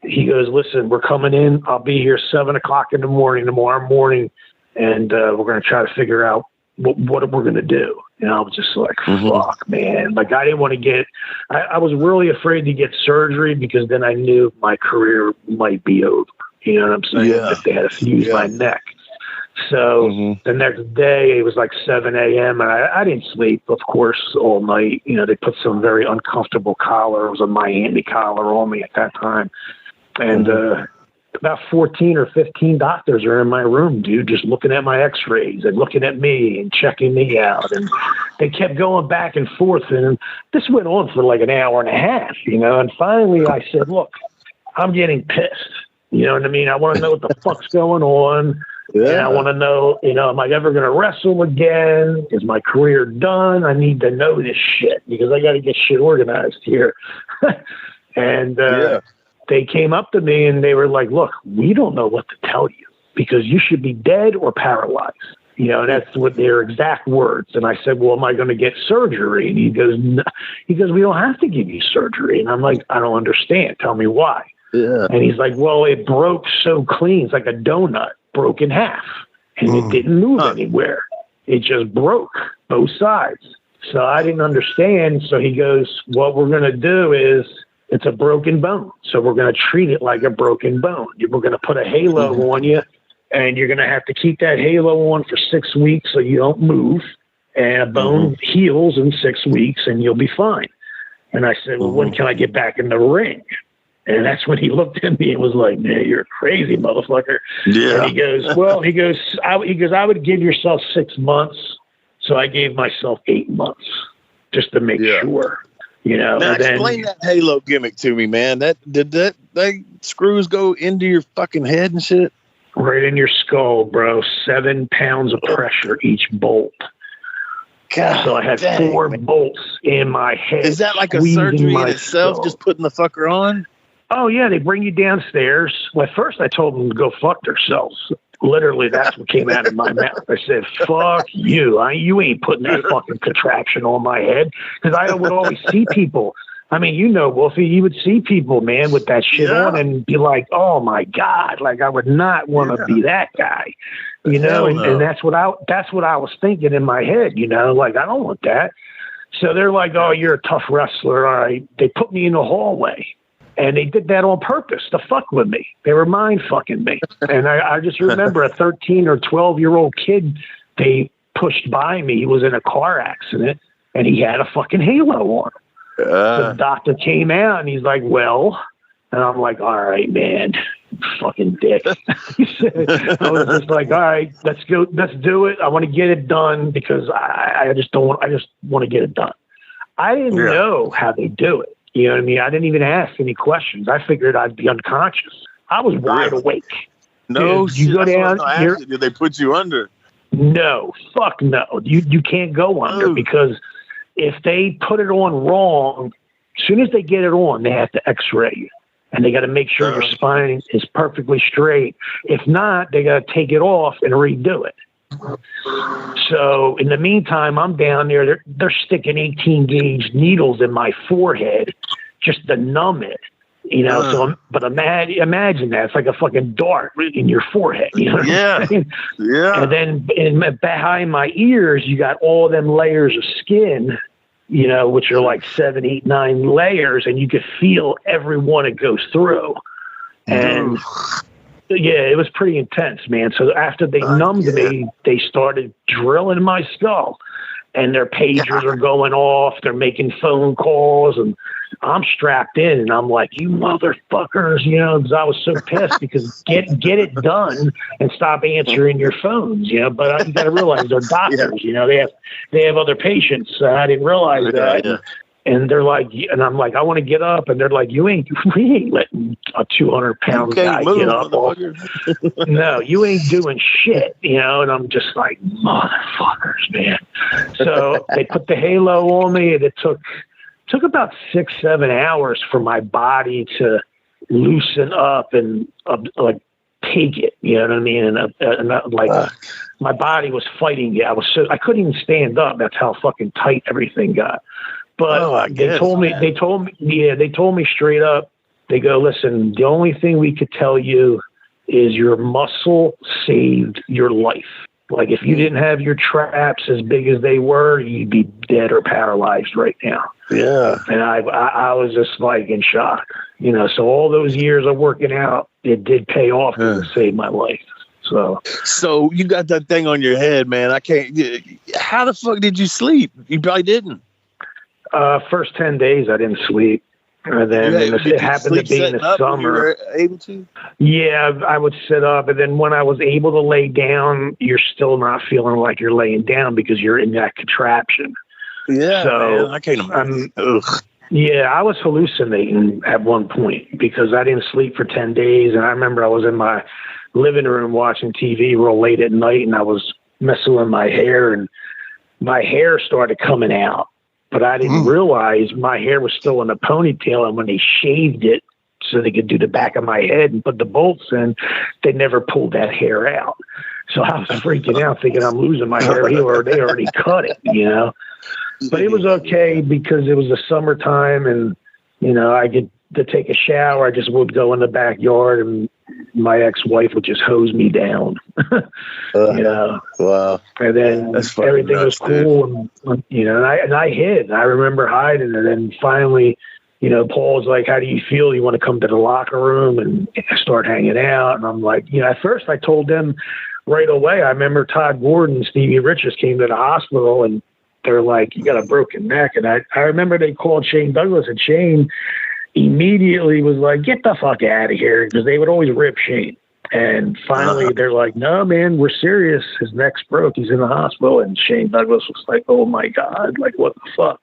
[SPEAKER 1] he goes, listen, we're coming in. I'll be here 7:00 in the morning tomorrow morning. And we're going to try to figure out what we're going to do. And I was just like, fuck, man. Like, I didn't want to get, I was really afraid to get surgery because then I knew my career might be over. You know what I'm saying?
[SPEAKER 7] Yeah.
[SPEAKER 1] If they had to fuse my neck. So the next day it was like 7 a.m. and I didn't sleep, of course, all night. They put some very uncomfortable collar. It was a Miami collar on me at that time. And, about 14 or 15 doctors are in my room, dude, just looking at my x-rays and looking at me and checking me out. And they kept going back and forth. And this went on for like an hour and a half, and finally I said, look, I'm getting pissed. You know what I mean? I want to know what the fuck's going on. Yeah. And I want to know, am I ever going to wrestle again? Is my career done? I need to know this shit because I got to get shit organized here. And, they came up to me and they were like, look, we don't know what to tell you because you should be dead or paralyzed. That's what their exact words. And I said, well, am I going to get surgery? And he goes, no. He goes, we don't have to give you surgery. And I'm like, I don't understand. Tell me why.
[SPEAKER 3] Yeah.
[SPEAKER 1] And he's like, well, it broke so clean. It's like a donut broke in half. And it didn't move anywhere. It just broke both sides. So I didn't understand. So he goes, what we're going to do is, it's a broken bone. So we're going to treat it like a broken bone. We're going to put a halo on you, and you're going to have to keep that halo on for 6 weeks so you don't move. And a bone heals in 6 weeks, and you'll be fine. And I said, well, when can I get back in the ring? And that's when he looked at me and was like, man, you're a crazy motherfucker.
[SPEAKER 3] Yeah.
[SPEAKER 1] And he goes, I would give yourself 6 months. So I gave myself 8 months just to make sure.
[SPEAKER 7] Now explain that halo gimmick to me, man. Did that screws go into your fucking head and shit?
[SPEAKER 1] Right in your skull, bro. 7 pounds of pressure each bolt.
[SPEAKER 7] God,
[SPEAKER 1] so I had 4 bolts in my head.
[SPEAKER 7] Is that like a surgery in itself, just putting the fucker on?
[SPEAKER 1] Oh, yeah. They bring you downstairs. Well, at first I told them to go fuck themselves. Literally, that's what came out of my mouth. I said, fuck you. You ain't putting that fucking contraption on my head. Because I would always see people. I mean, Wolfie, you would see people, man, with that shit on and be like, oh, my God. Like, I would not want to be that guy. And that's what I was thinking in my head, like, I don't want that. So they're like, oh, you're a tough wrestler. All right. They put me in the hallway. And they did that on purpose to fuck with me. They were mind fucking me. And I just remember a 13 or 12-year-old kid, they pushed by me. He was in a car accident, and he had a fucking halo on him. The doctor came out, and he's like, well, and I'm like, all right, man, fucking dick. I was just like, all right, let's do it. I want to get it done because I just want to get it done. I didn't know how they do it. You know what I mean? I didn't even ask any questions. I figured I'd be unconscious. I was wide awake.
[SPEAKER 7] No,
[SPEAKER 1] you go down.
[SPEAKER 7] Did they put you under?
[SPEAKER 1] No, fuck no. You can't go under because if they put it on wrong, as soon as they get it on, they have to X-ray you, and they got to make sure your spine is perfectly straight. If not, they got to take it off and redo it. So in the meantime, I'm down there. They're sticking 18 gauge needles in my forehead just to numb it, but imagine that it's like a fucking dart in your forehead. You know what I'm saying?
[SPEAKER 7] Yeah.
[SPEAKER 1] And then behind my ears, you got all them layers of skin, which are like 7, 8, 9 layers, and you could feel every one it goes through. And yeah, it was pretty intense, man. So after they numbed me, they started drilling my skull, and their pagers are going off. They're making phone calls, and I'm strapped in, and I'm like, you motherfuckers, because I was so pissed because get it done and stop answering your phones, But you got to realize they're doctors, they have other patients. I didn't realize that. Yeah. And they're like, and I'm like, I want to get up. And they're like, we ain't letting a 200-pound guy get up. No, you ain't doing shit, And I'm just like, motherfuckers, man. So they put the halo on me, and it took about 6-7 hours for my body to loosen up and like take it. You know what I mean? And my body was fighting it. I couldn't even stand up. That's how fucking tight everything got. But they told me straight up, they go, listen, the only thing we could tell you is your muscle saved your life. Like if you didn't have your traps as big as they were, you'd be dead or paralyzed right now.
[SPEAKER 3] Yeah.
[SPEAKER 1] And I was just like in shock, so all those years of working out, it did pay off to save my life. So
[SPEAKER 7] you got that thing on your head, man. How the fuck did you sleep? You probably didn't.
[SPEAKER 1] First 10 days, I didn't sleep. And then it happened to be in the summer.
[SPEAKER 7] You were able to?
[SPEAKER 1] Yeah, I would sit up. And then when I was able to lay down, you're still not feeling like you're laying down because you're in that contraption.
[SPEAKER 7] Yeah,
[SPEAKER 1] so,
[SPEAKER 7] man, I can't imagine.
[SPEAKER 1] Yeah, I was hallucinating at one point because I didn't sleep for 10 days. And I remember I was in my living room watching TV real late at night, and I was messing with my hair, and my hair started coming out. But I didn't realize my hair was still in a ponytail, and when they shaved it so they could do the back of my head and put the bolts in, they never pulled that hair out. So I was freaking out thinking I'm losing my hair here, or they already cut it, But it was okay because it was the summertime and, I get to take a shower. I just would go in the backyard and my ex-wife would just hose me down,
[SPEAKER 7] Wow.
[SPEAKER 1] And then everything was cool. And, and I hid. I remember hiding. And then finally, Paul's like, how do you feel? You want to come to the locker room and start hanging out? And I'm like, at first I told them right away. I remember Todd Gordon and Stevie Richards came to the hospital and they're like, you got a broken neck. And I remember they called Shane Douglas, and Shane immediately was like, get the fuck out of here, because they would always rip Shane. And finally they're like, no, man, we're serious. His neck's broke. He's in the hospital. And Shane Douglas was like, oh my God, like what the fuck?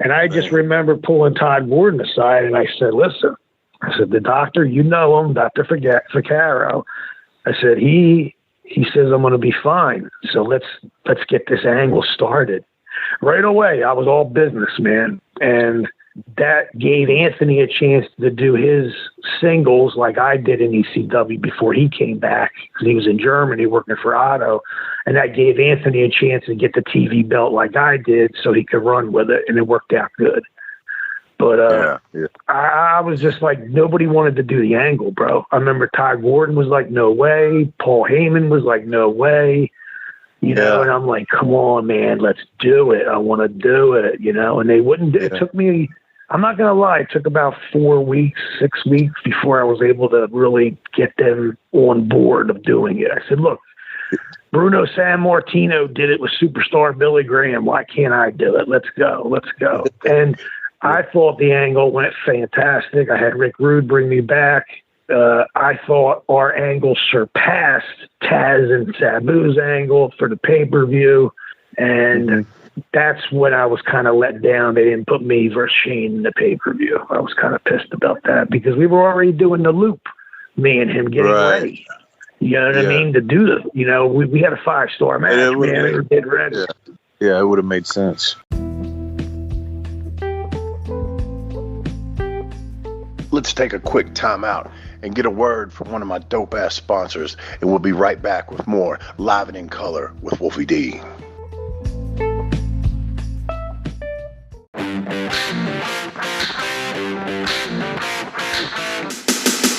[SPEAKER 1] And I just remember pulling Todd Gordon aside and I said, listen, the doctor, him, Dr. Ficaro. I said, he says I'm going to be fine. So let's get this angle started. Right away, I was all business, man. And that gave Anthony a chance to do his singles like I did in ECW before he came back, because he was in Germany working for Otto. And that gave Anthony a chance to get the TV belt like I did so he could run with it, and it worked out good. But I was just like, nobody wanted to do the angle, bro. I remember Todd Gordon was like, no way. Paul Heyman was like, no way. And I'm like, come on, man, let's do it. I want to do it, and they wouldn't do it. It took me, I'm not going to lie, it took about 4 weeks, 6 weeks before I was able to really get them on board of doing it. I said, look, Bruno Sammartino did it with superstar Billy Graham. Why can't I do it? Let's go. And I thought the angle went fantastic. I had Rick Rude bring me back. I thought our angle surpassed Taz and Sabu's angle for the pay-per-view. And that's when I was kind of let down. They didn't put me versus Shane in the pay-per-view. I was kind of pissed about that because we were already doing the loop, me and him getting ready. You know what I mean? To do the, we had a 5-star match, man. We were dead ready.
[SPEAKER 7] Yeah, it would have made sense.
[SPEAKER 3] Let's take a quick time out and get a word from one of my dope-ass sponsors, and we'll be right back with more Live and in Color with Wolfie D.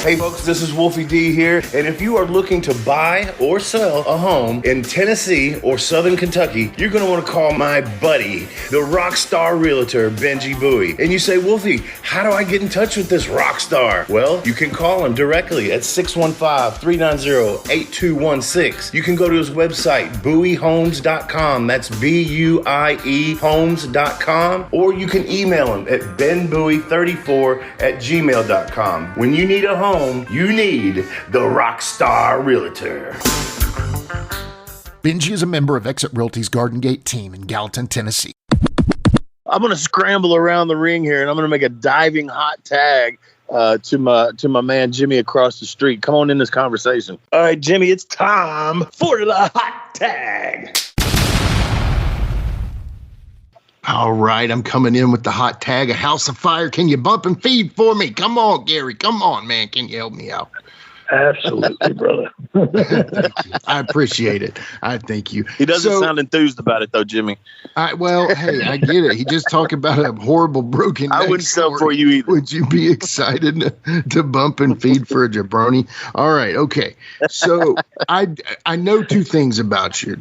[SPEAKER 3] Hey folks, this is Wolfie D here, and if you are looking to buy or sell a home in Tennessee or Southern Kentucky, you're going to want to call my buddy, the rock star realtor, Benji Bowie. And you say, Wolfie, how do I get in touch with this rock star? Well, you can call him directly at 615-390-8216. You can go to his website, bowiehomes.com. That's B-U-I-E homes.com. Or you can email him at benbowie34@gmail.com. When you need a home, you need the Rockstar Realtor.
[SPEAKER 2] Benji is a member of Exit Realty's Garden Gate team in Gallatin, Tennessee.
[SPEAKER 7] I'm going to scramble around the ring here, and I'm going to make a diving hot tag to my man Jimmy across the street. Come on in this conversation. All right, Jimmy, it's time for the hot tag.
[SPEAKER 4] All right, I'm coming in with the hot tag, a house of fire. Can you bump and feed for me? Come on, Gary. Come on, man. Can you help me out?
[SPEAKER 1] Absolutely, brother.
[SPEAKER 4] I appreciate it. I thank you.
[SPEAKER 7] He doesn't sound enthused about it, though, Jimmy.
[SPEAKER 4] Well, hey, I get it. He just talked about a horrible broken neck.
[SPEAKER 7] I wouldn't sell for you either.
[SPEAKER 4] Would you be excited to bump and feed for a jabroni? All right, okay. So I know two things about you,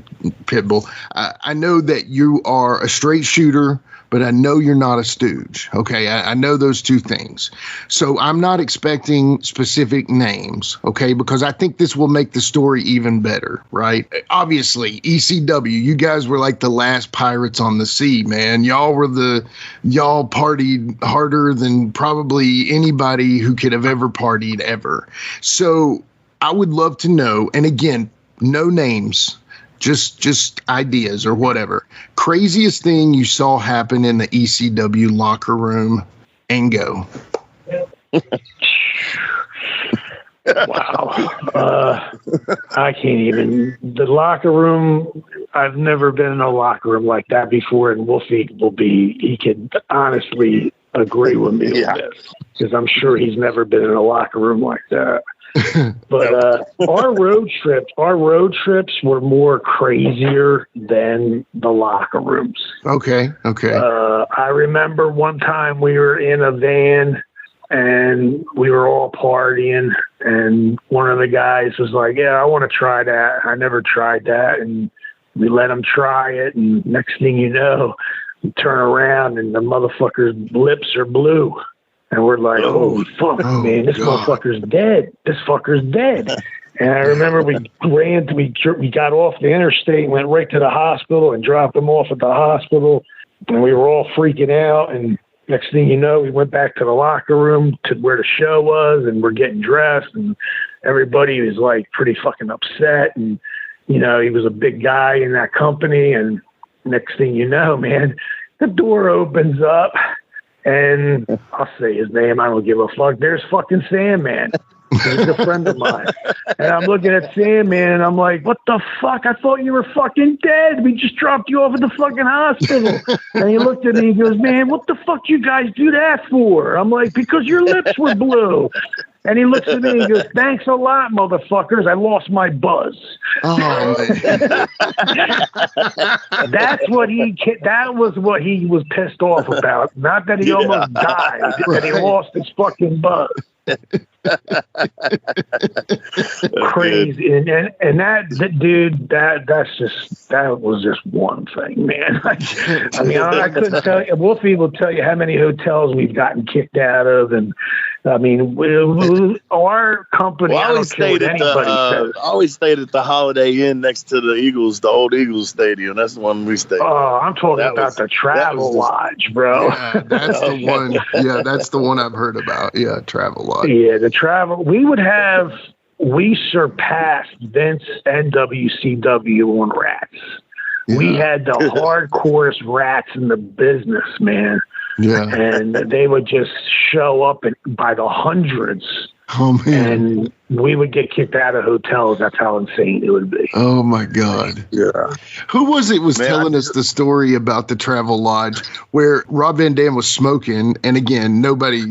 [SPEAKER 4] Pitbull. I know that you are a straight shooter, but I know you're not a stooge. Okay, I know those two things. So I'm not expecting specific names, okay, because I think this will make the story even better, right? Obviously, ECW, you guys were like the last pirates on the sea, man. Y'all partied harder than probably anybody who could have ever partied ever. So I would love to know, and again, no names, just ideas or whatever. Craziest thing you saw happen in the ECW locker room, and go.
[SPEAKER 1] Wow. I can't even. The locker room, I've never been in a locker room like that before, and Wolfie he could honestly agree with me on this, because I'm sure he's never been in a locker room like that. But our road trips were more crazier than the locker rooms.
[SPEAKER 4] Okay.
[SPEAKER 1] I remember one time we were in a van and we were all partying, and one of the guys was like, yeah, I want to try that. I never tried that. And we let him try it, and next thing you know, we turn around and the motherfucker's lips are blue. And we're like, holy fuck, man, this motherfucker's dead. This fucker's dead. And I remember we got off the interstate and went right to the hospital and dropped him off at the hospital. And we were all freaking out. And next thing you know, we went back to the locker room to where the show was, and we're getting dressed. And everybody was like pretty fucking upset. And, you know, he was a big guy in that company. And next thing you know, man, the door opens up. And I'll say his name. I don't give a fuck. There's fucking Sandman. He's a friend of mine. And I'm looking at Sandman, and I'm like, what the fuck? I thought you were fucking dead. We just dropped you off at the fucking hospital. And he looked at me and he goes, man, what the fuck you guys do that for? I'm like, because your lips were blue. And he looks at me and he goes, thanks a lot, motherfuckers. I lost my buzz.
[SPEAKER 4] Oh, man.
[SPEAKER 1] That was what he was pissed off about. Not that he almost died, that he lost his fucking buzz. Crazy. And that dude, that was just one thing, man. I mean, I couldn't tell you. Wolfie will tell you how many hotels we've gotten kicked out of, and I mean, our company.
[SPEAKER 7] Well, I always stayed at the Holiday Inn next to the Eagles, the old Eagles Stadium. That's the one we stayed.
[SPEAKER 1] Oh, I'm talking about the Travel Lodge, bro.
[SPEAKER 4] Yeah, that's the one. Yeah, that's the one I've heard about. Yeah, Travel Lodge.
[SPEAKER 1] Yeah, the Travel. We surpassed Vince and WCW on rats. Yeah. We had the hardcorest rats in the business, man.
[SPEAKER 4] Yeah.
[SPEAKER 1] And they would just show up by the hundreds.
[SPEAKER 4] Oh, man.
[SPEAKER 1] And we would get kicked out of hotels. That's how insane it would be.
[SPEAKER 4] Oh, my God.
[SPEAKER 1] Yeah.
[SPEAKER 4] Who was telling us the story about the Travel Lodge where Rob Van Dam was smoking? And again,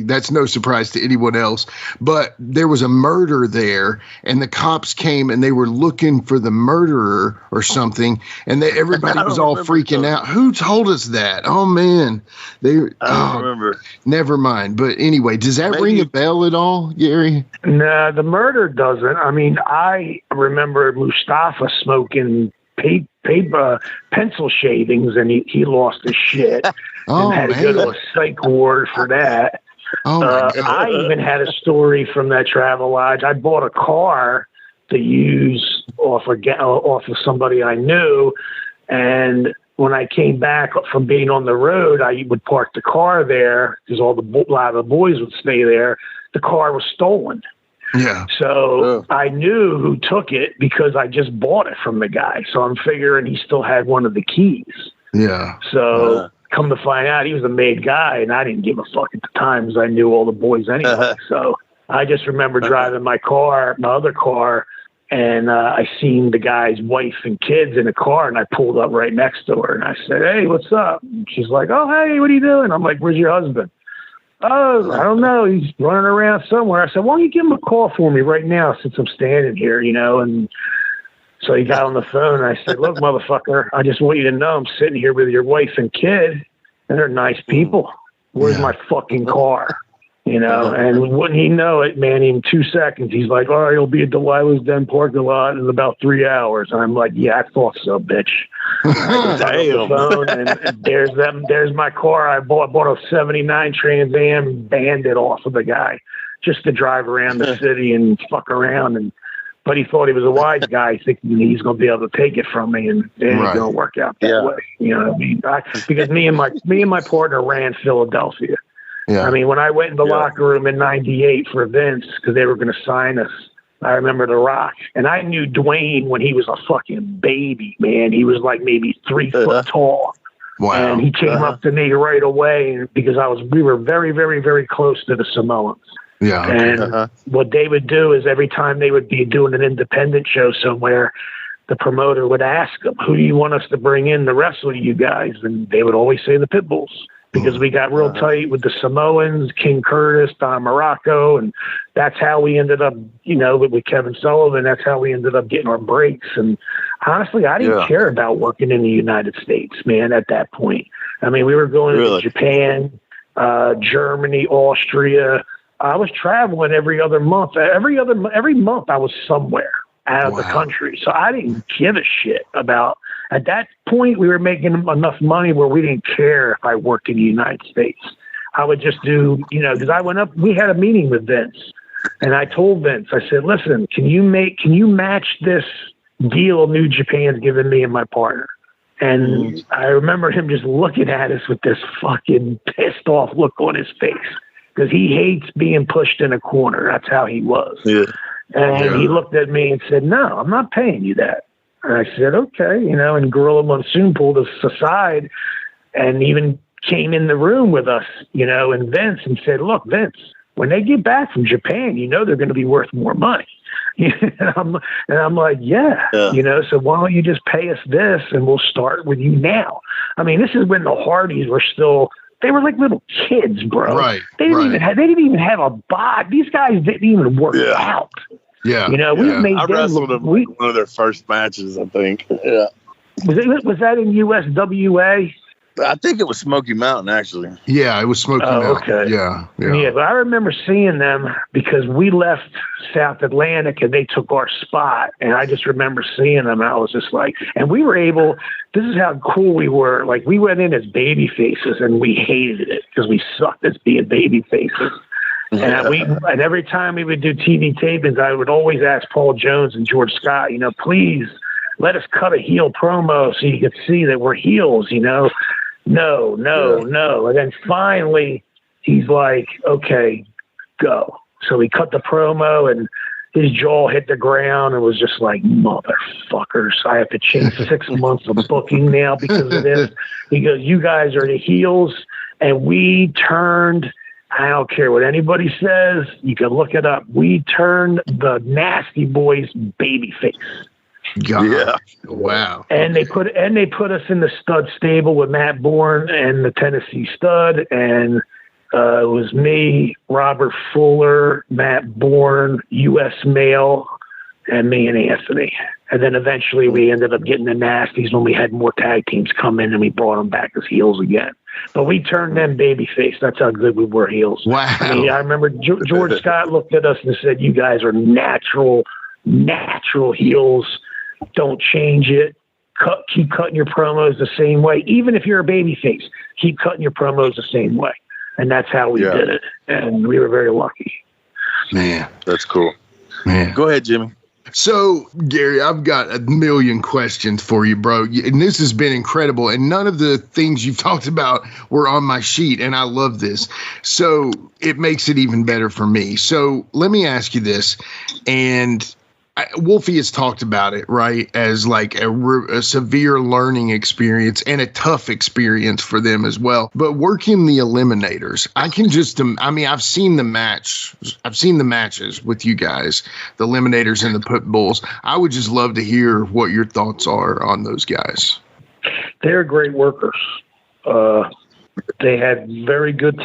[SPEAKER 4] that's no surprise to anyone else. But there was a murder there, and the cops came and they were looking for the murderer or something. And everybody was all freaking out. Who told us that? Oh, man.
[SPEAKER 7] I don't remember.
[SPEAKER 4] Never mind. But anyway, does that ring a bell at all, Gary?
[SPEAKER 1] No, the murder doesn't. I mean, I remember Mustafa smoking pencil shavings, and he lost his shit and had to go to a psych ward for that.
[SPEAKER 4] Oh, my God.
[SPEAKER 1] I even had a story from that Travel Lodge. I bought a car to use off of somebody I knew, and when I came back from being on the road, I would park the car there because a lot of the boys would stay there. The car was stolen.
[SPEAKER 4] Yeah.
[SPEAKER 1] So I knew who took it because I just bought it from the guy. So I'm figuring he still had one of the keys.
[SPEAKER 4] Yeah.
[SPEAKER 1] So come to find out, he was a made guy, and I didn't give a fuck at the time because I knew all the boys anyway. So I just remember driving my other car, and I seen the guy's wife and kids in the car, and I pulled up right next to her, and I said, hey, what's up? And she's like, oh, hey, what are you doing? I'm like, where's your husband? Oh, I don't know. He's running around somewhere. I said, why don't you give him a call for me right now since I'm standing here, you know? And so he got on the phone, and I said, look, motherfucker, I just want you to know I'm sitting here with your wife and kid, and they're nice people. Where's my fucking car? You know, and wouldn't he know it, man, in 2 seconds, he's like, all right, he'll be at Delilah's Den parking lot in about 3 hours. And I'm like, yeah, I thought so, bitch.
[SPEAKER 7] Damn.
[SPEAKER 1] Phone, and there's my car. I bought a 79 Trans Am Bandit off of the guy just to drive around the city and fuck around. But he thought he was a wise guy, thinking he's going to be able to take it from me, and it ain't going to work out that way. You know what I mean? Because me and my partner ran Philadelphia.
[SPEAKER 4] Yeah.
[SPEAKER 1] I mean, when I went in the locker room in '98 for Vince, because they were going to sign us, I remember The Rock. And I knew Dwayne when he was a fucking baby, man. He was like maybe 3 foot tall.
[SPEAKER 4] Wow.
[SPEAKER 1] And he came up to me right away because we were very, very, very close to the Samoans.
[SPEAKER 4] Yeah.
[SPEAKER 1] And what they would do is every time they would be doing an independent show somewhere, the promoter would ask them, who do you want us to bring in to wrestle you guys? And they would always say the Pitbulls. because we got real tight with the Samoans, King Curtis, Don Morocco, and that's how we ended up, with Kevin Sullivan. That's how we ended up getting our breaks. And honestly, I didn't care about working in the United States, man, at that point. I mean, we were going to Japan, Germany, Austria. I was traveling every other month. Every month I was somewhere out of the country. So I didn't give a shit about. At that point, we were making enough money where we didn't care if I worked in the United States. I would just do, because I went up. We had a meeting with Vince, and I told Vince, I said, "Listen, can you match this deal New Japan's giving me and my partner?" And I remember him just looking at us with this fucking pissed off look on his face, because he hates being pushed in a corner. That's how he was. Yeah. And he looked at me and said, "No, I'm not paying you that." And I said, "Okay," and Gorilla Monsoon pulled us aside and even came in the room with us, and Vince, and said, "Look, Vince, when they get back from Japan, they're going to be worth more money." and I'm like, yeah, so why don't you just pay us this and we'll start with you now? I mean, this is when the Hardys were still, they were like little kids, bro. Right. They didn't even have a bod. These guys didn't even work out.
[SPEAKER 4] Yeah.
[SPEAKER 1] We made
[SPEAKER 7] I wrestled them one of their first matches, I think. Yeah.
[SPEAKER 1] Was that in USWA?
[SPEAKER 7] I think it was Smoky Mountain, actually.
[SPEAKER 4] Yeah, it was Smoky Mountain.
[SPEAKER 1] Okay.
[SPEAKER 4] Yeah.
[SPEAKER 1] But I remember seeing them because we left South Atlantic and they took our spot. And I just remember seeing them. And I was just like, and we were able, this is how cool we were. Like, we went in as baby faces and we hated it because we sucked as being baby faces. And every time we would do TV tapings, I would always ask Paul Jones and George Scott, please let us cut a heel promo so you could see that we're heels, No. And then finally he's like, okay, go. So he cut the promo and his jaw hit the ground and was just like, motherfuckers, I have to change 6 months of booking now because of this. He goes, you guys are the heels. And we turned, I don't care what anybody says, you can look it up. We turned the Nasty Boys babyface.
[SPEAKER 4] God. Yeah. Wow.
[SPEAKER 1] And they put us in the stud stable with Matt Bourne and the Tennessee Stud, and it was me, Robert Fuller, Matt Bourne, U.S. Male, and me and Anthony. And then eventually we ended up getting the Nasties when we had more tag teams come in, and we brought them back as heels again. But we turned them babyface. That's how good we were heels.
[SPEAKER 4] Wow.
[SPEAKER 1] I remember George Scott looked at us and said, "You guys are natural heels. Don't change it. Keep cutting your promos the same way. Even if you're a babyface, keep cutting your promos the same way." And that's how we did it. And we were very lucky.
[SPEAKER 4] Man,
[SPEAKER 7] that's cool.
[SPEAKER 4] Man,
[SPEAKER 7] go ahead, Jimmy.
[SPEAKER 4] So, Gary, I've got a million questions for you, bro. And this has been incredible. And none of the things you've talked about were on my sheet. And I love this. So it makes it even better for me. So let me ask you this. And Wolfie has talked about it, right, as like a severe learning experience and a tough experience for them as well. But working the eliminators, I can just, I've seen the matches with you guys, the eliminators and the Pitbulls. I would just love to hear what your thoughts are on those guys.
[SPEAKER 1] They're great workers. They had very good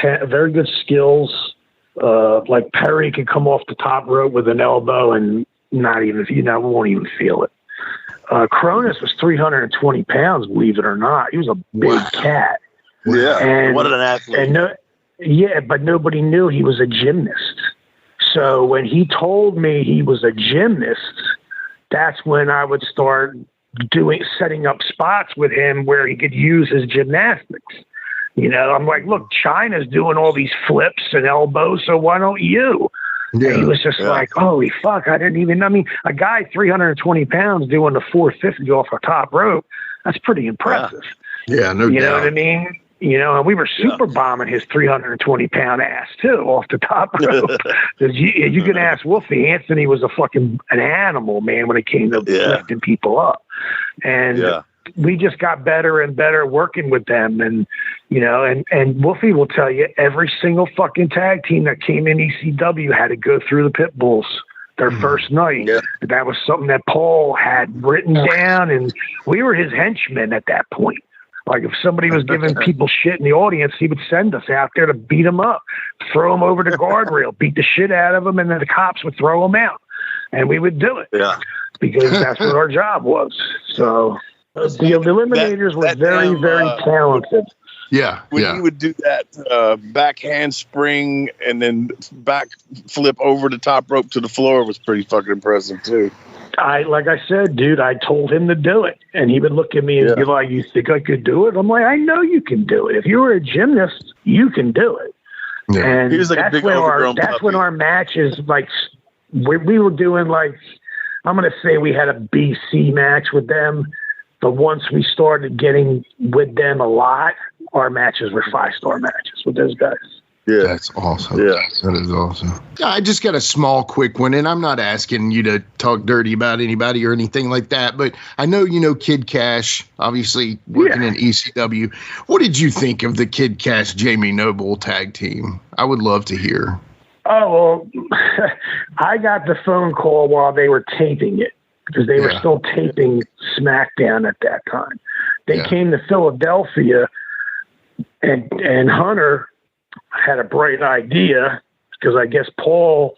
[SPEAKER 1] skills. Like Perry could come off the top rope with an elbow and not even, won't even feel it. Cronus was 320 pounds, believe it or not. He was a big cat.
[SPEAKER 7] Yeah.
[SPEAKER 1] And,
[SPEAKER 7] what an athlete.
[SPEAKER 1] But nobody knew he was a gymnast. So when he told me he was a gymnast, that's when I would start setting up spots with him where he could use his gymnastics. I'm like, look, China's doing all these flips and elbows, so why don't you? Yeah, and he was just like, holy fuck, a guy 320 pounds doing the 450 off a top rope, that's pretty impressive.
[SPEAKER 4] Yeah, no doubt.
[SPEAKER 1] You know what I mean? And we were super bombing his 320-pound ass, too, off the top rope. Because you can ask Wolfie, Anthony was an animal, man, when it came to lifting people up. And we just got better and better working with them. And, and Wolfie will tell you every single fucking tag team that came in ECW had to go through the Pitbulls their first night. Yeah. That was something that Paul had written down, and we were his henchmen at that point. Like if somebody was giving people shit in the audience, he would send us out there to beat them up, throw them over the guardrail, beat the shit out of them, and then the cops would throw them out. And we would do it because that's what our job was. So the Eliminators were very, very talented.
[SPEAKER 7] When you would do that back handspring and then back flip over the top rope to the floor was pretty fucking impressive too.
[SPEAKER 1] Like I said, dude, I told him to do it, and he would look at me and be like, "You think I could do it?" I'm like, "I know you can do it. If you were a gymnast, you can do it." Yeah. And that's when our matches, like, we were doing, like, I'm going to say we had a BC match with them, but once we started getting with them a lot, our matches were 5-star matches with those guys.
[SPEAKER 4] Yeah, that's awesome. Yeah, that is awesome. I just got a small, quick one, and I'm not asking you to talk dirty about anybody or anything like that, but I know you know Kid Cash, obviously working in ECW. What did you think of the Kid Cash Jamie Noble tag team? I would love to hear.
[SPEAKER 1] Oh, well, I got the phone call while they were taping it because they were still taping SmackDown at that time. They came to Philadelphia, and Hunter had a bright idea because I guess Paul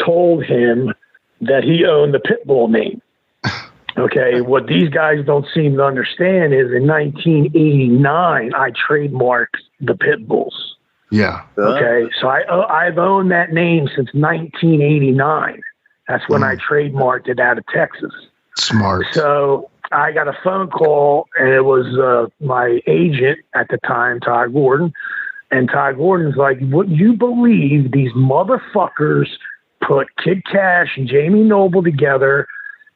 [SPEAKER 1] told him that he owned the Pitbull name. Okay, what these guys don't seem to understand is in 1989, I trademarked the Pitbulls.
[SPEAKER 4] Yeah.
[SPEAKER 1] Okay, so I've owned that name since 1989. That's when I trademarked it out of Texas.
[SPEAKER 4] Smart.
[SPEAKER 1] So I got a phone call, and it was my agent at the time, Todd Gordon. And Todd Gordon's like, "Would you believe these motherfuckers put Kid Cash and Jamie Noble together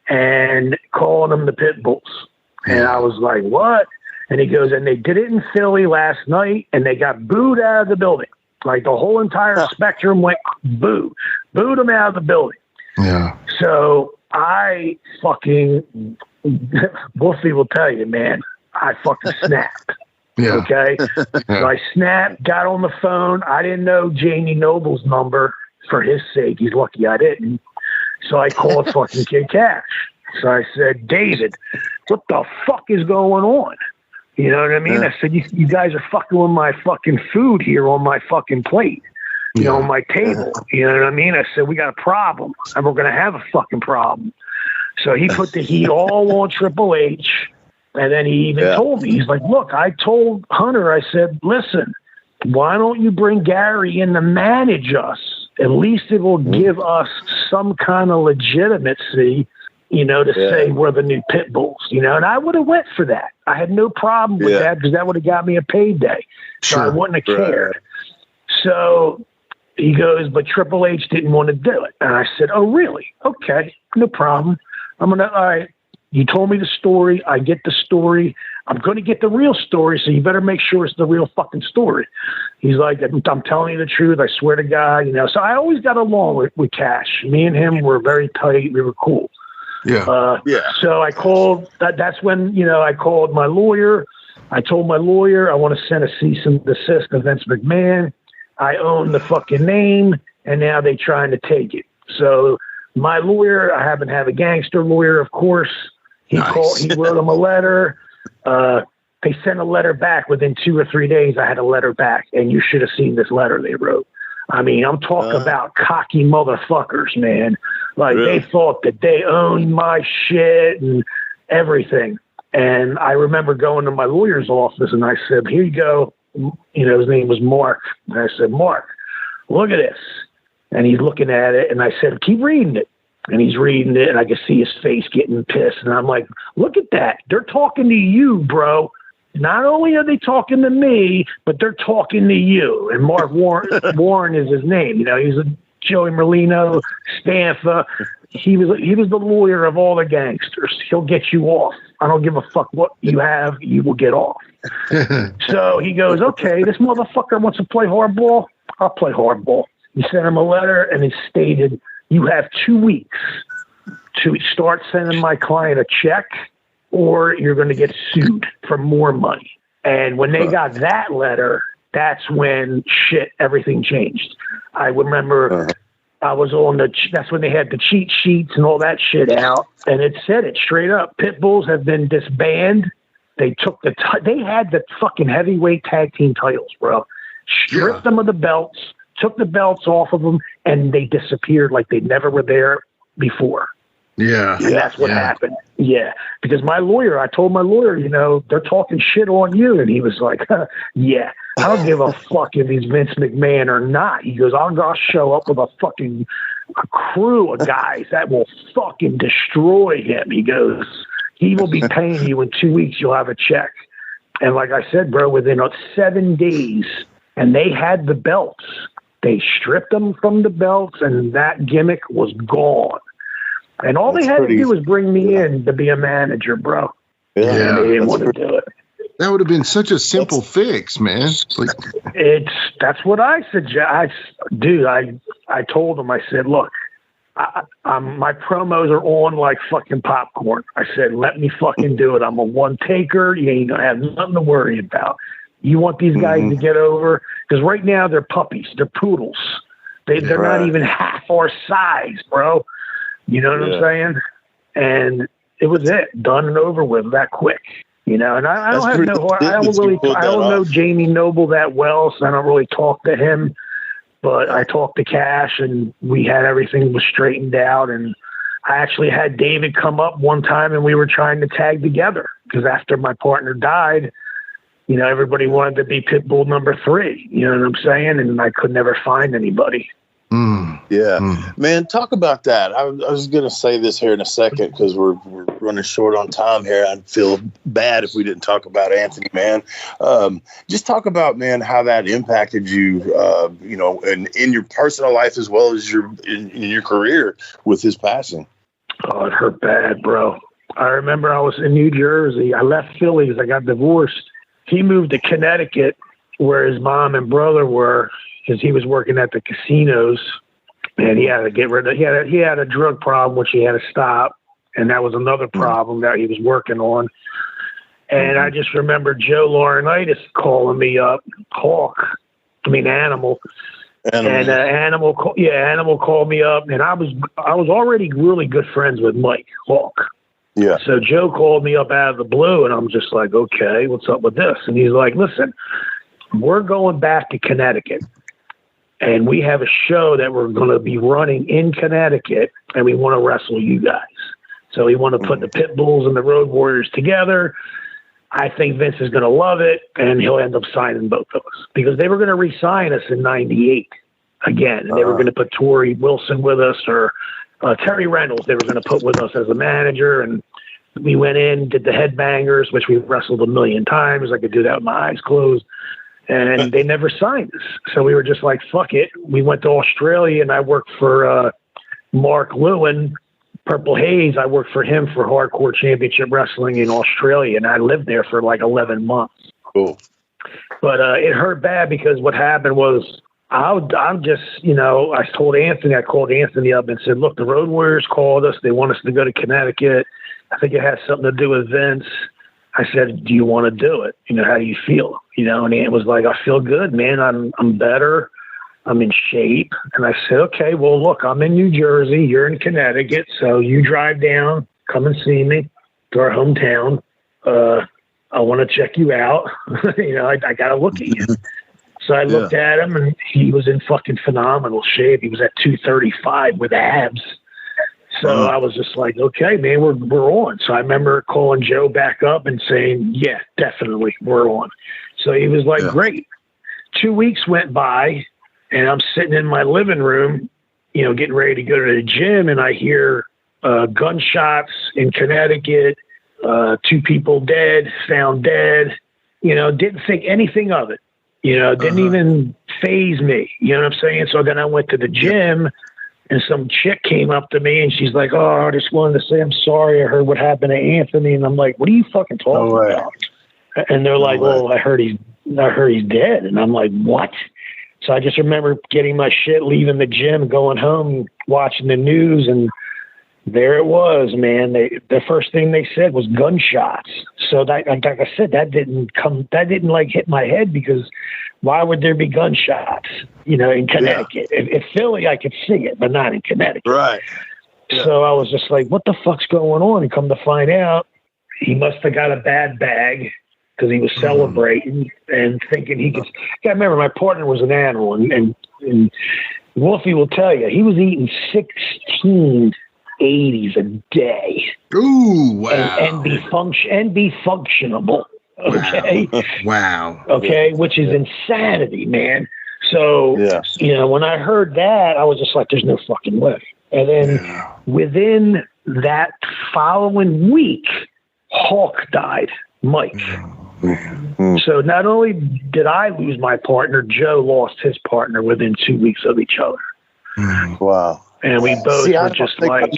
[SPEAKER 1] and calling them the Pitbulls?" And I was like, "What?" And he goes, "And they did it in Philly last night, and they got booed out of the building. Like the whole entire spectrum went booed them out of the building."
[SPEAKER 4] Yeah.
[SPEAKER 1] So I fucking, Wolfie will tell you, man, I fucking snapped.
[SPEAKER 4] Yeah.
[SPEAKER 1] Okay. So I snapped, got on the phone. I didn't know Jamie Noble's number for his sake. He's lucky I didn't. So I called fucking Kid Cash. So I said, "David, what the fuck is going on?" You know what I mean? I said, you guys are fucking with my fucking food here on my fucking plate, you know, on my table. You know what I mean? I said, "We got a problem, and we're going to have a fucking problem." So he put the heat all on Triple H. And then he even told me, he's like, "Look, I told Hunter, I said, listen, why don't you bring Gary in to manage us? At least it will give us some kind of legitimacy, you know, to say we're the new Pitbulls, you know." And I would have went for that. I had no problem with that because that would have got me a payday. So I wouldn't have cared. So he goes, "But Triple H didn't want to do it." And I said, "Oh, really? Okay, no problem. All right. You told me the story. I get the story. I'm going to get the real story, so you better make sure it's the real fucking story." He's like, "I'm telling you the truth. I swear to God." You know, so I always got along with Cash. Me and him were very tight. We were cool.
[SPEAKER 4] Yeah.
[SPEAKER 1] So I called. That's when, you know, I called my lawyer. I told my lawyer I want to send a cease and desist to Vince McMahon. I own the fucking name, and now they trying to take it. So my lawyer, I happen to have a gangster lawyer, of course. He wrote him a letter. They sent a letter back within 2 or 3 days. I had a letter back, and you should have seen this letter they wrote. I mean, I'm talking about cocky motherfuckers, man. Like they thought that they owned my shit and everything. And I remember going to my lawyer's office, and I said, "Here you go." You know, his name was Mark. And I said, "Mark, look at this." And he's looking at it, and I said, "Keep reading it." And he's reading it, and I can see his face getting pissed. And I'm like, "Look at that. They're talking to you, bro. Not only are they talking to me, but they're talking to you." And Mark Warren is his name. You know, he's a Joey Merlino, Stanfa. He was the lawyer of all the gangsters. He'll get you off. I don't give a fuck what you have. You will get off. So he goes, "Okay, this motherfucker wants to play hardball. I'll play hardball." He sent him a letter, and it stated, "You have 2 weeks to start sending my client a check, or you're going to get sued for more money." And when they got that letter, that's when everything changed. I remember I was that's when they had the cheat sheets and all that shit out. And it said it straight up. Pitbulls have been disbanded They took they had the fucking heavyweight tag team titles, bro. Stripped them of the belts, took the belts off of them, and they disappeared like they never were there before.
[SPEAKER 4] Yeah.
[SPEAKER 1] And that's what happened. Yeah. Because I told my lawyer, they're talking shit on you. And he was like, yeah, I don't give a fuck if he's Vince McMahon or not. He goes, I'll show up with a fucking crew of guys that will fucking destroy him. He goes, he will be paying you in 2 weeks. You'll have a check. And like I said, bro, within 7 days, and they had the belts. They stripped them from the belts, and that gimmick was gone. And all they had to do was bring me in to be a manager, bro.
[SPEAKER 3] Yeah,
[SPEAKER 1] and they didn't want to do it.
[SPEAKER 4] That would have been such a simple fix, man.
[SPEAKER 1] That's what I suggest. Dude, I told him, I said, look, my promos are on like fucking popcorn. I said, let me fucking do it. I'm a one taker. You ain't gonna have nothing to worry about. You want these guys to get over? Because right now they're puppies. They're poodles. They're not even half our size, bro. You know what I'm saying? And it was done and over with that quick. And I don't know Jamie Noble that well, so I don't really talk to him. But I talked to Cash, and everything was straightened out. And I actually had David come up one time, and we were trying to tag together because after my partner died, everybody wanted to be Pitbull number 3. You know what I'm saying? And I could never find anybody.
[SPEAKER 7] Man, talk about that. I was going to say this here in a second because we're running short on time here. I'd feel bad if we didn't talk about Anthony, man. Just talk about, man, how that impacted you, in your personal life as well as in your career with his passing.
[SPEAKER 1] Oh, it hurt bad, bro. I remember I was in New Jersey. I left Philly because I got divorced. He moved to Connecticut where his mom and brother were, because he was working at the casinos, and he had to get rid of. He had a drug problem which he had to stop, and that was another problem that he was working on. And I just remember Joe Laurinaitis calling me up, Animal. And Animal called me up, and I was already really good friends with Mike Hawk.
[SPEAKER 3] Yeah.
[SPEAKER 1] So Joe called me up out of the blue, and I'm just like, okay, what's up with this? And he's like, listen, we're going back to Connecticut. And we have a show that we're going to be running in Connecticut, and we want to wrestle you guys. So we want to put the Pitbulls and the Road Warriors together. I think Vince is going to love it, and he'll end up signing both of us because they were going to re-sign us in '98 again, and they were going to put Torrey Wilson with us or Terry Reynolds. They were going to put with us as a manager, and we went in, did the Headbangers, which we wrestled 1 million times. I could do that with my eyes closed. And they never signed us. So we were just like, fuck it. We went to Australia, and I worked for Mark Lewin, Purple Haze. I worked for him for Hardcore Championship Wrestling in Australia, and I lived there for like 11 months.
[SPEAKER 3] Cool.
[SPEAKER 1] But it hurt bad because what happened was I'm just, I called Anthony up and said, look, the Road Warriors called us. They want us to go to Connecticut. I think it has something to do with Vince. I said, do you want to do it? How do you feel? And he was like, I feel good, man. I'm better. I'm in shape. And I said, okay, well, look, I'm in New Jersey. You're in Connecticut. So you drive down, come and see me to our hometown. I want to check you out. I got to look at you. So I looked at him, and he was in fucking phenomenal shape. He was at 235 with abs. So I was just like, okay, man, we're on. So I remember calling Joe back up and saying, yeah, definitely, we're on. So he was like, great. 2 weeks went by, and I'm sitting in my living room, getting ready to go to the gym, and I hear gunshots in Connecticut, 2 people dead, found dead. Didn't think anything of it. Didn't even faze me. You know what I'm saying? So then I went to the gym, and some chick came up to me, and she's like, oh, I just wanted to say I'm sorry. I heard what happened to Anthony. And I'm like, what are you fucking talking about? And they're like, well, I heard he's dead. And I'm like, what? So I just remember getting my shit, leaving the gym, going home, watching the news, and there it was, man. The first thing they said was gunshots. So that, like I said, that didn't like hit my head because why would there be gunshots, in Connecticut? In Philly, I could see it, but not in Connecticut.
[SPEAKER 7] Right. Yeah.
[SPEAKER 1] So I was just like, what the fuck's going on? And come to find out, he must have got a bad bag because he was celebrating and thinking he could. I remember my partner was an animal, and Wolfie will tell you he was eating 16 80s a day.
[SPEAKER 4] Ooh, wow!
[SPEAKER 1] And be functionable. Okay.
[SPEAKER 4] Wow.
[SPEAKER 1] Okay, which is insanity, man. So when I heard that, I was just like, "There's no fucking way." And then within that following week, Hawk died, Mike. So not only did I lose my partner, Joe lost his partner within 2 weeks of each other.
[SPEAKER 3] Wow.
[SPEAKER 1] And we both were just like...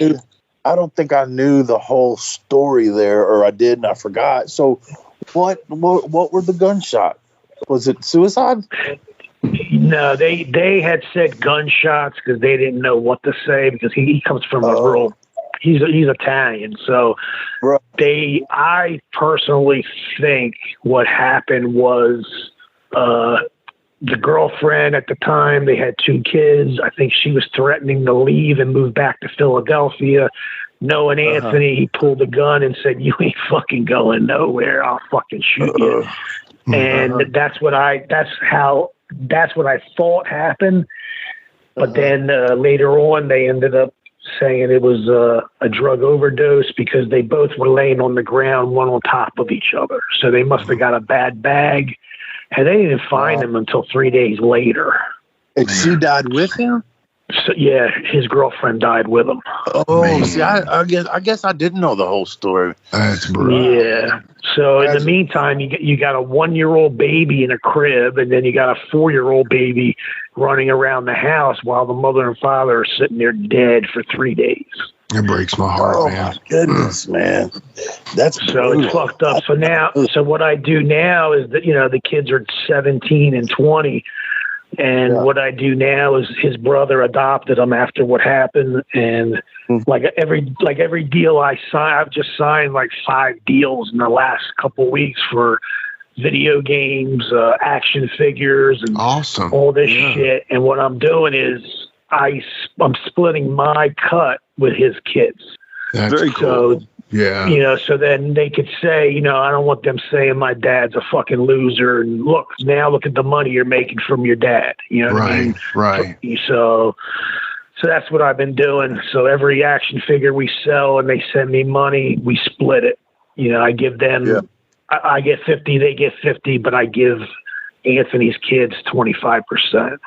[SPEAKER 7] I don't think I knew the whole story there, or I did and I forgot. So what were the gunshots? Was it suicide?
[SPEAKER 1] No, they had said gunshots because they didn't know what to say because he comes from a rural... He's Italian, so I personally think what happened was the girlfriend at the time, they had 2 kids. I think she was threatening to leave and move back to Philadelphia. Knowing Anthony, he pulled a gun and said, "You ain't fucking going nowhere. I'll fucking shoot you." And that's what I thought happened. But then later on, they ended up saying it was a drug overdose because they both were laying on the ground, one on top of each other. So they must have got a bad bag, and they didn't find him until 3 days later.
[SPEAKER 7] And she died with him?
[SPEAKER 1] So, yeah, his girlfriend died with him.
[SPEAKER 7] Oh, man. See, I guess I didn't know the whole story.
[SPEAKER 4] That's brutal.
[SPEAKER 1] Yeah. So in the meantime, you got a 1-year-old baby in a crib, and then you got a 4-year-old baby running around the house while the mother and father are sitting there dead for 3 days.
[SPEAKER 4] It breaks my heart, man.
[SPEAKER 7] My goodness, man. That's
[SPEAKER 1] so it's fucked up. So what I do now is that the kids are 17 and 20. And what I do now is his brother adopted him after what happened. And like every deal I sign, I've just signed like 5 deals in the last couple of weeks for video games, action figures, and all this shit. And what I'm doing is I'm splitting my cut with his kids.
[SPEAKER 4] That's very cool.
[SPEAKER 1] So, so then they could say, I don't want them saying my dad's a fucking loser. And look at the money you're making from your dad. You know what I mean?
[SPEAKER 4] Right.
[SPEAKER 1] So that's what I've been doing. So every action figure we sell and they send me money, we split it. I give them, I get 50, they get 50, but I give Anthony's kids 25%.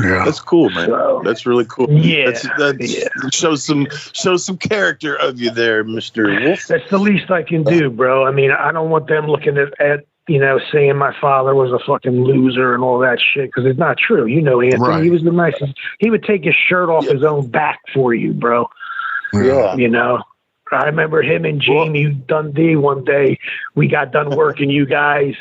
[SPEAKER 4] Yeah,
[SPEAKER 7] that's cool, man.
[SPEAKER 1] So,
[SPEAKER 7] that's really cool.
[SPEAKER 1] Yeah,
[SPEAKER 7] that shows some character of you there, Mr. Wolf.
[SPEAKER 1] That's the least I can do, bro. I mean, I don't want them looking at saying my father was a fucking loser and all that shit because it's not true. Anthony, he was the nicest. He would take his shirt off his own back for you, bro.
[SPEAKER 7] Yeah,
[SPEAKER 1] I remember him and Jamie Dundee one day. We got done working you guys,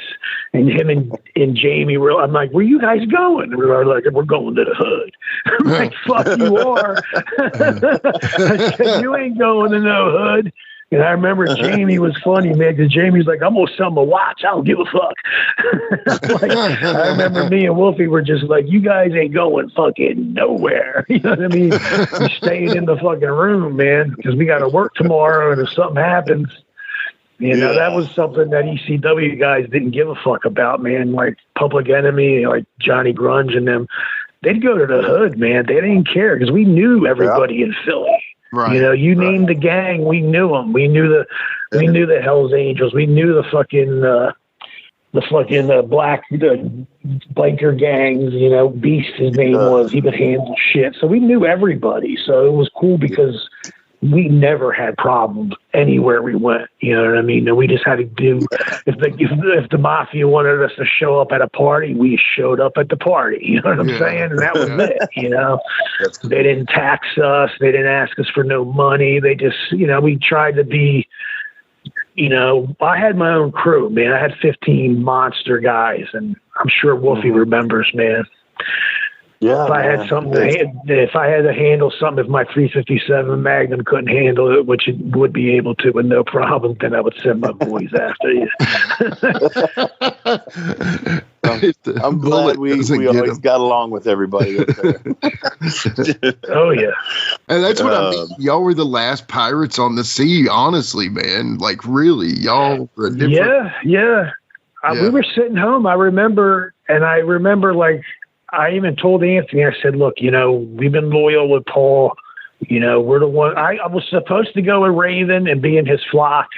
[SPEAKER 1] and him and Jamie I'm like, "Where you guys going?" And we're like, "We're going to the hood." I'm like, "Fuck, you are." I said, "You ain't going to no hood." And I remember Jamie was funny, man, because Jamie's like, "I'm going to sell my watch. I don't give a fuck." I remember me and Wolfie were just like, "You guys ain't going fucking nowhere." You know what I mean? We stayed in the fucking room, man, because we got to work tomorrow. And if something happens, that was something that ECW guys didn't give a fuck about, man. Like Public Enemy, like Johnny Grunge and them, they'd go to the hood, man. They didn't care because we knew everybody in Philly.
[SPEAKER 4] Right.
[SPEAKER 1] You named the gang, we knew them. We knew the Hells Angels. We knew the fucking black biker gangs. Beast, his name was. He would handle shit. So we knew everybody. So it was cool because we never had problems anywhere we went. You know what I mean? And we just had to do, if the mafia wanted us to show up at a party, we showed up at the party. You know what I'm saying? And that was it. They didn't tax us. They didn't ask us for no money. They just, we tried to be, I had my own crew, man. I had 15 monster guys, and I'm sure Wolfie remembers, man.
[SPEAKER 7] Yeah.
[SPEAKER 1] If I had something if I had to handle something, if my 357 Magnum couldn't handle it, which it would be able to with no problem, then I would send my boys after you.
[SPEAKER 7] I'm glad we always got along with everybody up there.
[SPEAKER 1] Oh yeah.
[SPEAKER 4] And that's what I mean. Y'all were the last pirates on the sea, honestly, man. Like, really, y'all were a different.
[SPEAKER 1] Yeah. We were sitting home. I remember, like, I even told Anthony, I said, look, we've been loyal with Paul. We're the one. I was supposed to go with Raven and be in his flock,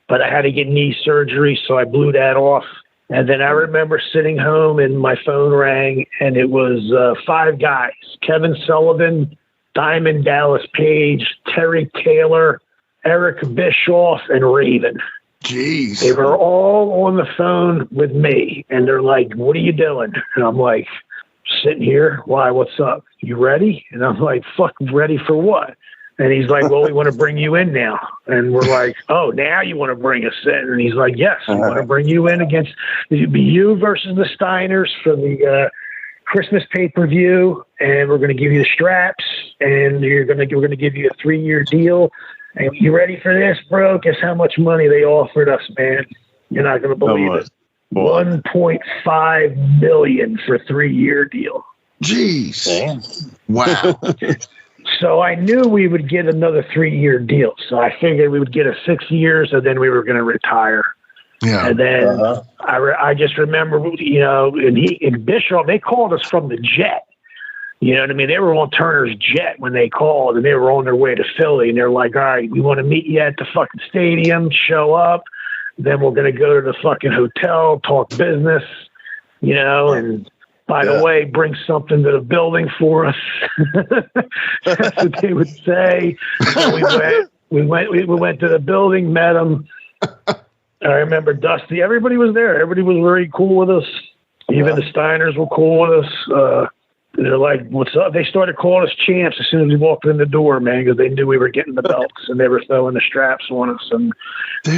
[SPEAKER 1] but I had to get knee surgery, so I blew that off. And then I remember sitting home and my phone rang, and it was 5 guys: Kevin Sullivan, Diamond Dallas Page, Terry Taylor, Eric Bischoff, and Raven.
[SPEAKER 4] Jeez.
[SPEAKER 1] They were all on the phone with me, and they're like, what are you doing? And I'm like, sitting here. Why? What's up? You ready? And I'm like, fuck, ready for what? And he's like, well, we want to bring you in now. And we're like, oh, now you want to bring us in? And he's like, yes, we want to bring you in against, it'd be you versus the Steiners for the Christmas pay-per-view. And we're going to give you the straps, and we're going to give you a 3-year deal. And you ready for this, bro? Guess how much money they offered us, man? You're not going to believe it. $1.5 million for a 3-year deal.
[SPEAKER 4] Jeez.
[SPEAKER 7] Damn.
[SPEAKER 4] Wow.
[SPEAKER 1] So I knew we would get another 3-year deal. So I figured we would get a 6 years, and then we were going to retire.
[SPEAKER 4] Yeah.
[SPEAKER 1] And then I just remember, and Bischoff, they called us from the jet. You know what I mean? They were on Turner's jet when they called, and they were on their way to Philly. And they're like, all right, we want to meet you at the fucking stadium, show up. Then we're going to go to the fucking hotel, talk business, and by the way, bring something to the building for us. That's what they would say. So we went to the building, met them. I remember Dusty. Everybody was there. Everybody was very cool with us. Even the Steiners were cool with us. They're like, what's up? They started calling us champs as soon as we walked in the door, man, because they knew we were getting the belts, and they were throwing the straps on us. And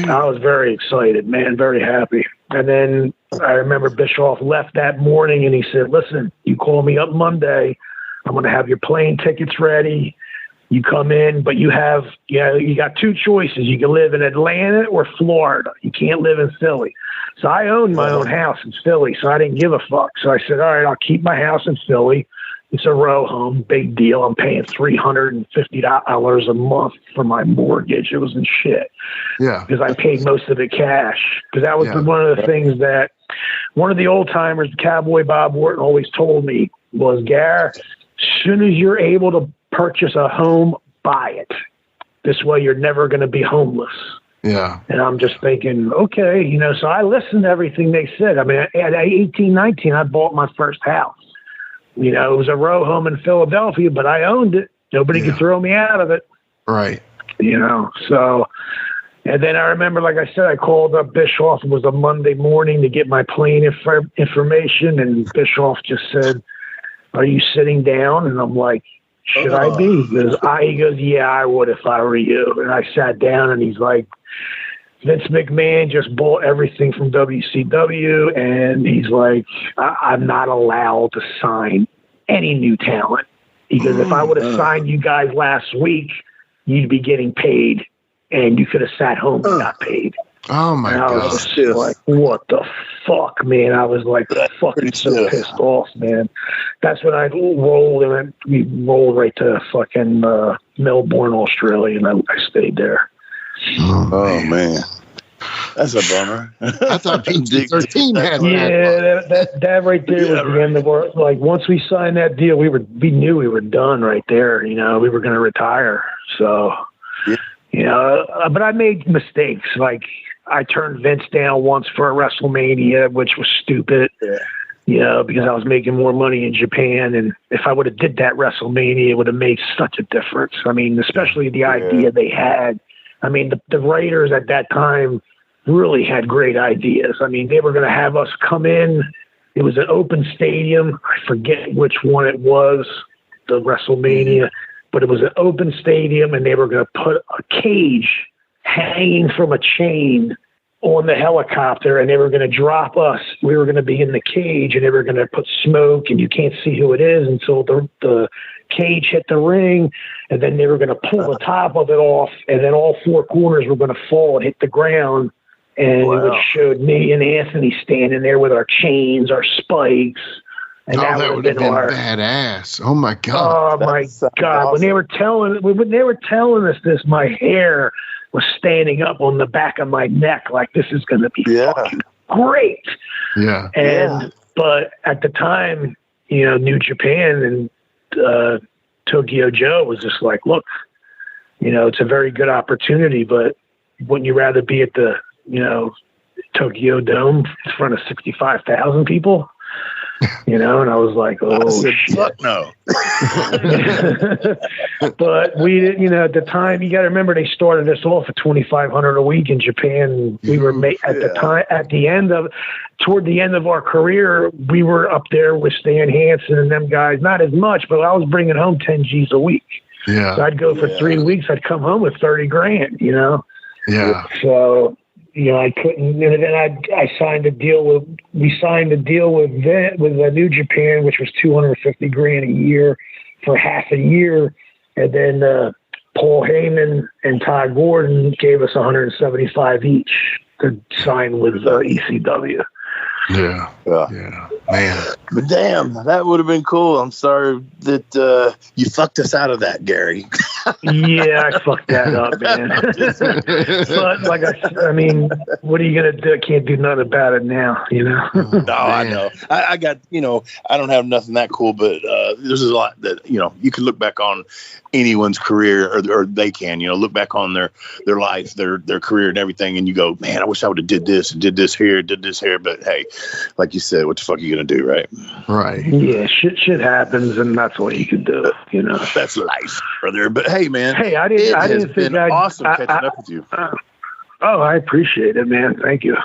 [SPEAKER 1] I was very excited, man, very happy. And then I remember Bischoff left that morning, and he said, listen, you call me up Monday. I'm going to have your plane tickets ready. You come in, but you got 2 choices. You can live in Atlanta or Florida. You can't live in Philly. So I owned my own house in Philly, so I didn't give a fuck. So I said, all right, I'll keep my house in Philly. It's a row home, big deal. I'm paying $350 a month for my mortgage. It wasn't shit.
[SPEAKER 4] Yeah.
[SPEAKER 1] Because I paid most of it cash. Because that was one of the things that one of the old timers, Cowboy Bob Orton, always told me was, Gar, as soon as you're able to purchase a home, buy it. This way you're never going to be homeless.
[SPEAKER 4] Yeah.
[SPEAKER 1] And I'm just thinking, okay, so I listened to everything they said. I mean, at 18, 19, I bought my first house. It was a row home in Philadelphia, but I owned it. Nobody could throw me out of it.
[SPEAKER 4] Right.
[SPEAKER 1] So, and then I remember, like I said, I called up Bischoff. It was a Monday morning to get my plane information. And Bischoff just said, are you sitting down? And I'm like, should I be? He goes, yeah, I would if I were you. And I sat down, and he's like, Vince McMahon just bought everything from WCW, and he's like, I'm not allowed to sign any new talent. He goes, if I would have signed you guys last week, you'd be getting paid, and you could have sat home and got paid.
[SPEAKER 4] Oh, my God.
[SPEAKER 1] I was just like, what the fuck, man? I was like fucking so pissed off, man. That's when I rolled, and we rolled right to fucking Melbourne, Australia, and I stayed there.
[SPEAKER 7] Oh, man. That's a bummer.
[SPEAKER 4] I thought PG-13 had
[SPEAKER 1] that right there was the end of our, like, once we signed that deal, we knew we were done right there. We were going to retire. So, but I made mistakes. Like, I turned Vince down once for a WrestleMania, which was stupid. Because I was making more money in Japan, and if I would have did that WrestleMania, it would have made such a difference. I mean, especially the idea they had. I mean, the writers at that time really had great ideas. I mean, they were going to have us come in. It was an open stadium. I forget which one it was, the WrestleMania, but it was an open stadium, and they were going to put a cage hanging from a chain on the helicopter, and they were going to drop us. We were going to be in the cage, and they were going to put smoke, and you can't see who it is until the cage hit the ring, and then they were going to pull the top of it off, and then all 4 corners were going to fall and hit the ground, and it showed me and Anthony standing there with our chains, our spikes,
[SPEAKER 4] And that would have been badass. Oh my God.
[SPEAKER 1] Oh my God. Awesome. When they were telling us this, my hair was standing up on the back of my neck like this is going to be fucking great.
[SPEAKER 4] Yeah.
[SPEAKER 1] But at the time, New Japan and Tokyo Joe was just like, look, it's a very good opportunity, but wouldn't you rather be at the, Tokyo Dome in front of 65,000 people? And I was like, oh, shit.
[SPEAKER 7] Fuck no.
[SPEAKER 1] But we didn't, at the time, you got to remember they started us off at $2,500 a week in Japan. We were toward the end of our career, we were up there with Stan Hansen and them guys, not as much, but I was bringing home 10 G's a week.
[SPEAKER 4] Yeah.
[SPEAKER 1] So I'd go for 3 weeks. I'd come home with 30 grand,
[SPEAKER 4] Yeah.
[SPEAKER 1] So, I couldn't, and then I signed a deal we signed a deal with New Japan, which was 250 grand a year for half a year. And then Paul Heyman and Ty Gordon gave us 175 each to sign with ECW.
[SPEAKER 4] Yeah. Man.
[SPEAKER 7] But damn, that would have been cool. I'm sorry that you fucked us out of that, Gary.
[SPEAKER 1] Yeah, I fucked that up, man. But like I mean, what are you gonna do? I can't do nothing about it now,
[SPEAKER 7] No, I know. I got, I don't have nothing that cool, but there's a lot that you can look back on anyone's career, or they can, look back on their life, their career, and everything, and you go, man, I wish I would have did this here. But hey, like you said, what the fuck are you gonna do, right?
[SPEAKER 4] Right.
[SPEAKER 1] Yeah, shit happens, and that's what you can do.
[SPEAKER 7] That's life, brother. But hey, man,
[SPEAKER 1] I didn't think
[SPEAKER 7] awesome catching up with you.
[SPEAKER 1] I appreciate it, man. Thank you.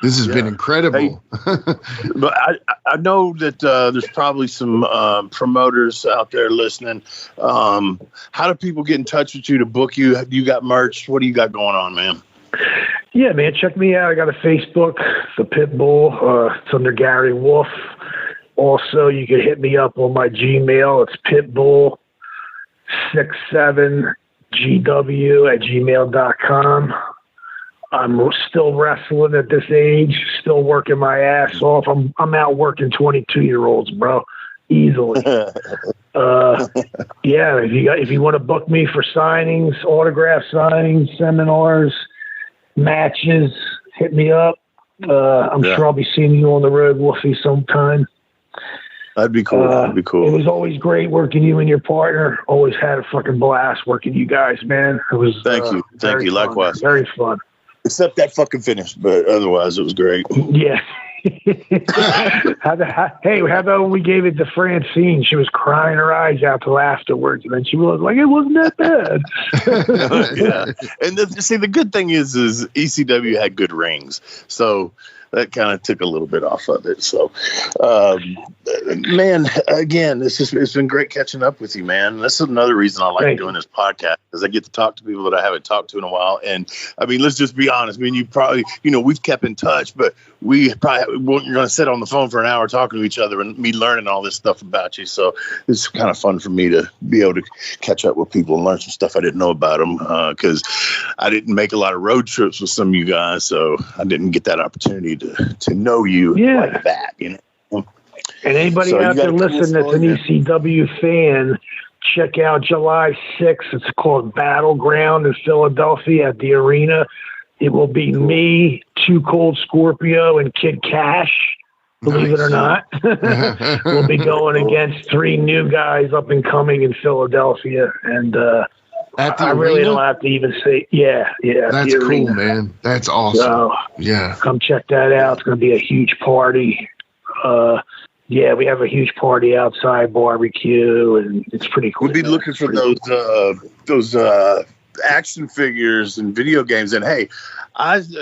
[SPEAKER 4] This has been incredible.
[SPEAKER 7] Hey, but I know that there's probably some promoters out there listening. How do people get in touch with you to book you? You got merch? What do you got going on, man?
[SPEAKER 1] Yeah, man, check me out. I got a Facebook, the Pitbull. It's under Gary Wolf. Also, you can hit me up on my Gmail. It's pitbull67gw@gmail.com. I'm still wrestling at this age, still working my ass off. I'm out working 22-year-olds, bro, easily. If you want to book me for signings, autograph signings, seminars, matches, hit me up. I'm sure I'll be seeing you on the road, Wolfie, sometime.
[SPEAKER 7] That'd be cool.
[SPEAKER 1] It was always great working you and your partner. Always had a fucking blast working you guys, man. It was
[SPEAKER 7] Thank you. Likewise.
[SPEAKER 1] Very fun.
[SPEAKER 7] Except that fucking finish, but otherwise it was great.
[SPEAKER 1] Yeah. How about when we gave it to Francine? She was crying her eyes out till afterwards, and then she was like, "It wasn't that bad."
[SPEAKER 7] Yeah, and the good thing is ECW had good rings, so that kind of took a little bit off of it. So, man, again, it's been great catching up with you, man. That's another reason I like doing this podcast, because I get to talk to people that I haven't talked to in a while. And I mean, let's just be honest. I mean, you probably, we've kept in touch, but we probably weren't going to sit on the phone for an hour talking to each other and me learning all this stuff about you. So it's kind of fun for me to be able to catch up with people and learn some stuff I didn't know about them, because I didn't make a lot of road trips with some of you guys, so I didn't get that opportunity to know you like that, And
[SPEAKER 1] anybody out there listening that's an ECW fan, check out July 6th. It's called Battleground in Philadelphia at the arena. It will be me, Too Cold Scorpio, and Kid Cash. Believe it or not, we'll be going against 3 new guys up and coming in Philadelphia, and I really don't have to even say,
[SPEAKER 4] That's cool, man. That's awesome.
[SPEAKER 1] So, come check that out. It's going to be a huge party. We have a huge party outside, barbecue, and it's pretty cool.
[SPEAKER 7] We'll be looking for those action figures and video games. And hey,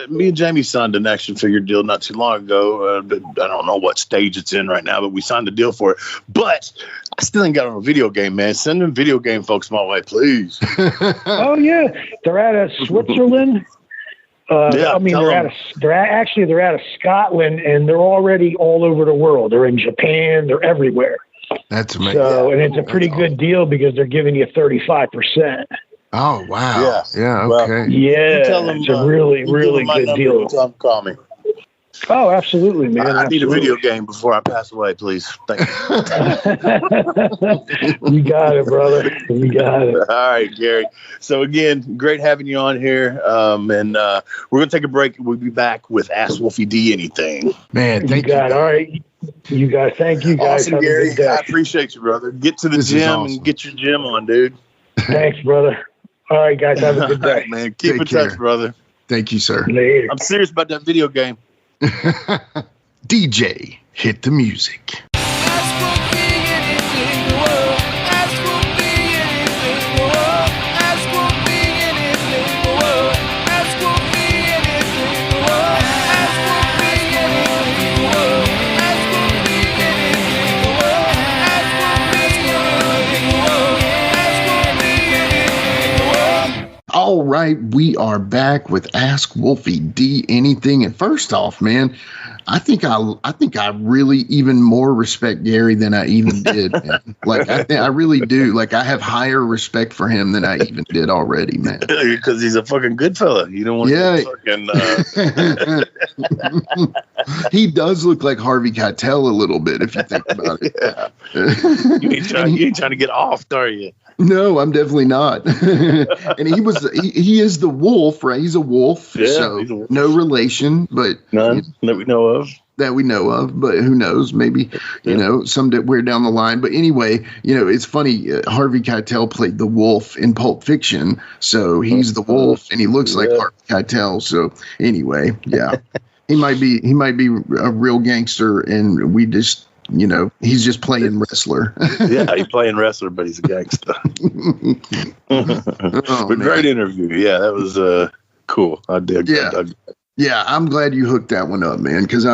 [SPEAKER 7] me and Jamie signed an action figure deal not too long ago. I don't know what stage it's in right now, but we signed a deal for it. But I still ain't got on a video game, man. Send them video game folks my way, please.
[SPEAKER 1] Oh yeah, they're out of Switzerland. They're out of Scotland, and they're already all over the world. They're in Japan. They're everywhere.
[SPEAKER 4] That's amazing.
[SPEAKER 1] So, and it's a pretty good deal because they're giving you 35%.
[SPEAKER 4] Oh wow!
[SPEAKER 7] Yeah.
[SPEAKER 4] Okay.
[SPEAKER 1] Yeah, it's a really good deal.
[SPEAKER 7] Call me.
[SPEAKER 1] Oh, absolutely, man.
[SPEAKER 7] I need a video game before I pass away, please. Thank you.
[SPEAKER 1] You got it, brother. You got it.
[SPEAKER 7] All right, Gary. So again, great having you on here. And we're going to take a break. We'll be back with Ask Wolfie D Anything.
[SPEAKER 4] Man, thank you.
[SPEAKER 1] All right. You guys, thank you guys.
[SPEAKER 7] Awesome, Gary. I appreciate you, brother. Get to the gym and get your gym on, dude.
[SPEAKER 1] Thanks, brother. All right, guys, have a good day.
[SPEAKER 7] Right, man. Keep in touch, brother.
[SPEAKER 4] Thank you, sir.
[SPEAKER 1] Later.
[SPEAKER 7] I'm serious about that video game.
[SPEAKER 4] DJ, hit the music. All right, we are back with Ask Wolfie D Anything. And first off, man, I think I really even more respect Gary than I even did. Man. Like I really do. Like I have higher respect for him than I even did already, man.
[SPEAKER 7] Because he's a fucking good fella. You don't want to fucking.
[SPEAKER 4] He does look like Harvey Keitel a little bit if you think about it.
[SPEAKER 7] Yeah. You ain't trying to get off, are you?
[SPEAKER 4] No, I'm definitely not. And he is the wolf, right? He's a wolf.
[SPEAKER 7] Yeah,
[SPEAKER 4] so
[SPEAKER 7] he's a wolf.
[SPEAKER 4] No relation, but
[SPEAKER 7] none that we know of.
[SPEAKER 4] That we know of, but who knows? Maybe, somewhere down the line. But anyway, it's funny. Harvey Keitel played the wolf in Pulp Fiction. So he's the wolf and he looks like Harvey Keitel. So anyway, yeah, he might be a real gangster and we just, he's just playing wrestler.
[SPEAKER 7] Yeah, he's playing wrestler, but he's a gangster. But great interview. Yeah, that was cool. I did.
[SPEAKER 4] Yeah. Yeah, I'm glad you hooked that one up, man. Because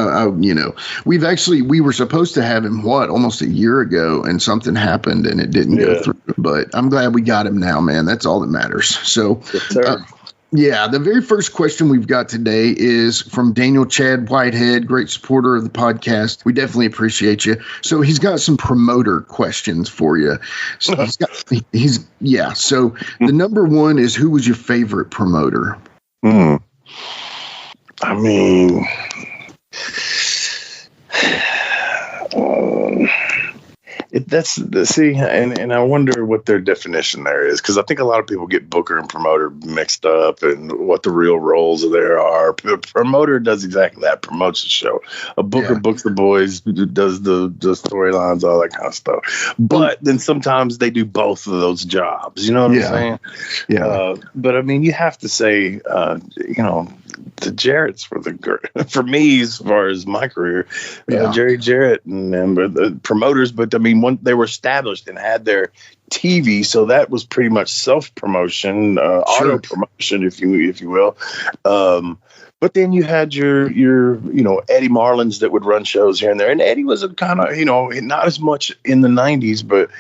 [SPEAKER 4] we were supposed to have him almost a year ago, and something happened and it didn't go through. But I'm glad we got him now, man. That's all that matters. So, yeah, the very first question we've got today is from Daniel Chad Whitehead, great supporter of the podcast. We definitely appreciate you. So he's got some promoter questions for you. So So the number one is, who was your favorite promoter?
[SPEAKER 7] I mean, and I wonder what their definition there is, because I think a lot of people get booker and promoter mixed up and what the real roles there are. A promoter does exactly that, promotes the show. A booker books the boys, does the storylines, all that kind of stuff. But then sometimes they do both of those jobs. You know what I'm saying?
[SPEAKER 4] Yeah.
[SPEAKER 7] But I mean, you have to say, the Jarrett's for me, as far as my career, Jerry Jarrett and the promoters. But I mean, they were established and had their TV, so that was pretty much self-promotion, auto promotion, if you will. But then you had your Eddie Marlins that would run shows here and there, and Eddie was a kind of not as much in the 90s, but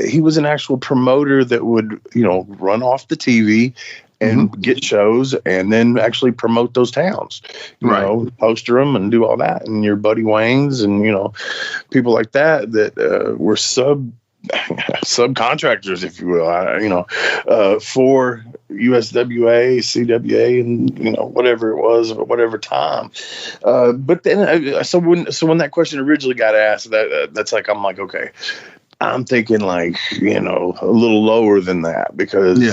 [SPEAKER 7] he was an actual promoter that would run off the TV and get shows and then actually promote those towns, poster them and do all that. And your Buddy Waynes and, people like that were subcontractors, if you will, for USWA, CWA, and, whatever it was, or whatever time. But then, so when that question originally got asked, that's like, I'm like, okay, I'm thinking like, a little lower than that, because you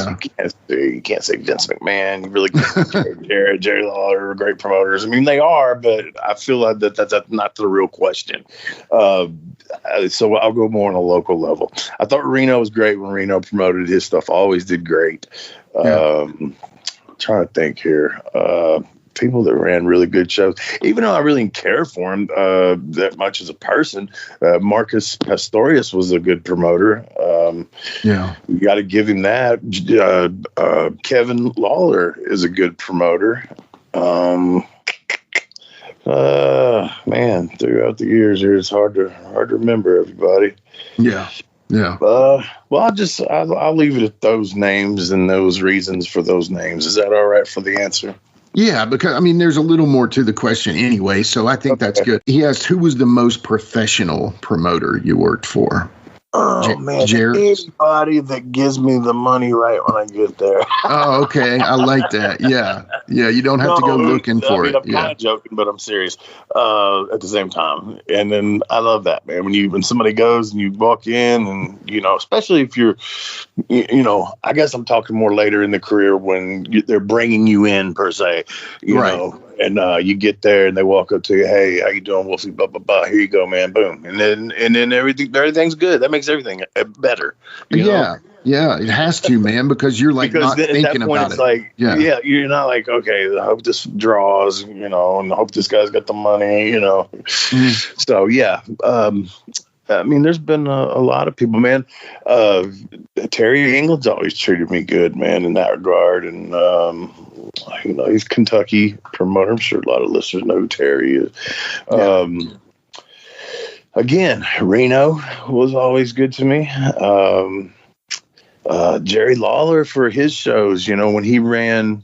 [SPEAKER 7] can't say Vince McMahon. You really can't say Jerry Lawler are great promoters. I mean, they are, but I feel like that's not the real question. So I'll go more on a local level. I thought Reno was great when Reno promoted his stuff. Always did great. I'm trying to think here. People that ran really good shows, even though I really didn't care for him that much as a person. Marcus Pastorius was a good promoter. You got to give him that. Kevin Lawler is a good promoter. Man, throughout the years here, it's hard to remember everybody. Well, I'll leave it at those names and those reasons for those names. Is that all right for the answer?
[SPEAKER 4] Yeah, because, I mean, there's a little more to the question anyway, so I think that's good. He asked, who was the most professional promoter you worked for?
[SPEAKER 7] Oh man,
[SPEAKER 4] Jared?
[SPEAKER 7] anybody that gives me the money right when I get there.
[SPEAKER 4] Oh, okay. I like that. Yeah. Yeah. You don't have to go looking for it.
[SPEAKER 7] I'm kind of joking, but I'm serious at the same time. And then I love that, man. When somebody goes and you walk in and, especially if you're, I guess I'm talking more later in the career when they're bringing you in per se, you know, and you get there and they walk up to you, hey, how you doing, Wolfie? Blah, blah, blah. Here you go, man. Boom. And then everything's good. That makes everything better. You know?
[SPEAKER 4] Yeah, it has to, man, because you're not thinking about it.
[SPEAKER 7] Like, you're not like, okay, I hope this draws, and I hope this guy's got the money, So, yeah. I mean, there's been a lot of people, man. Terry England's always treated me good, man, in that regard. And, he's Kentucky promoter. I'm sure a lot of listeners know who Terry is. Yeah. Again, Reno was always good to me. Jerry Lawler for his shows, when he ran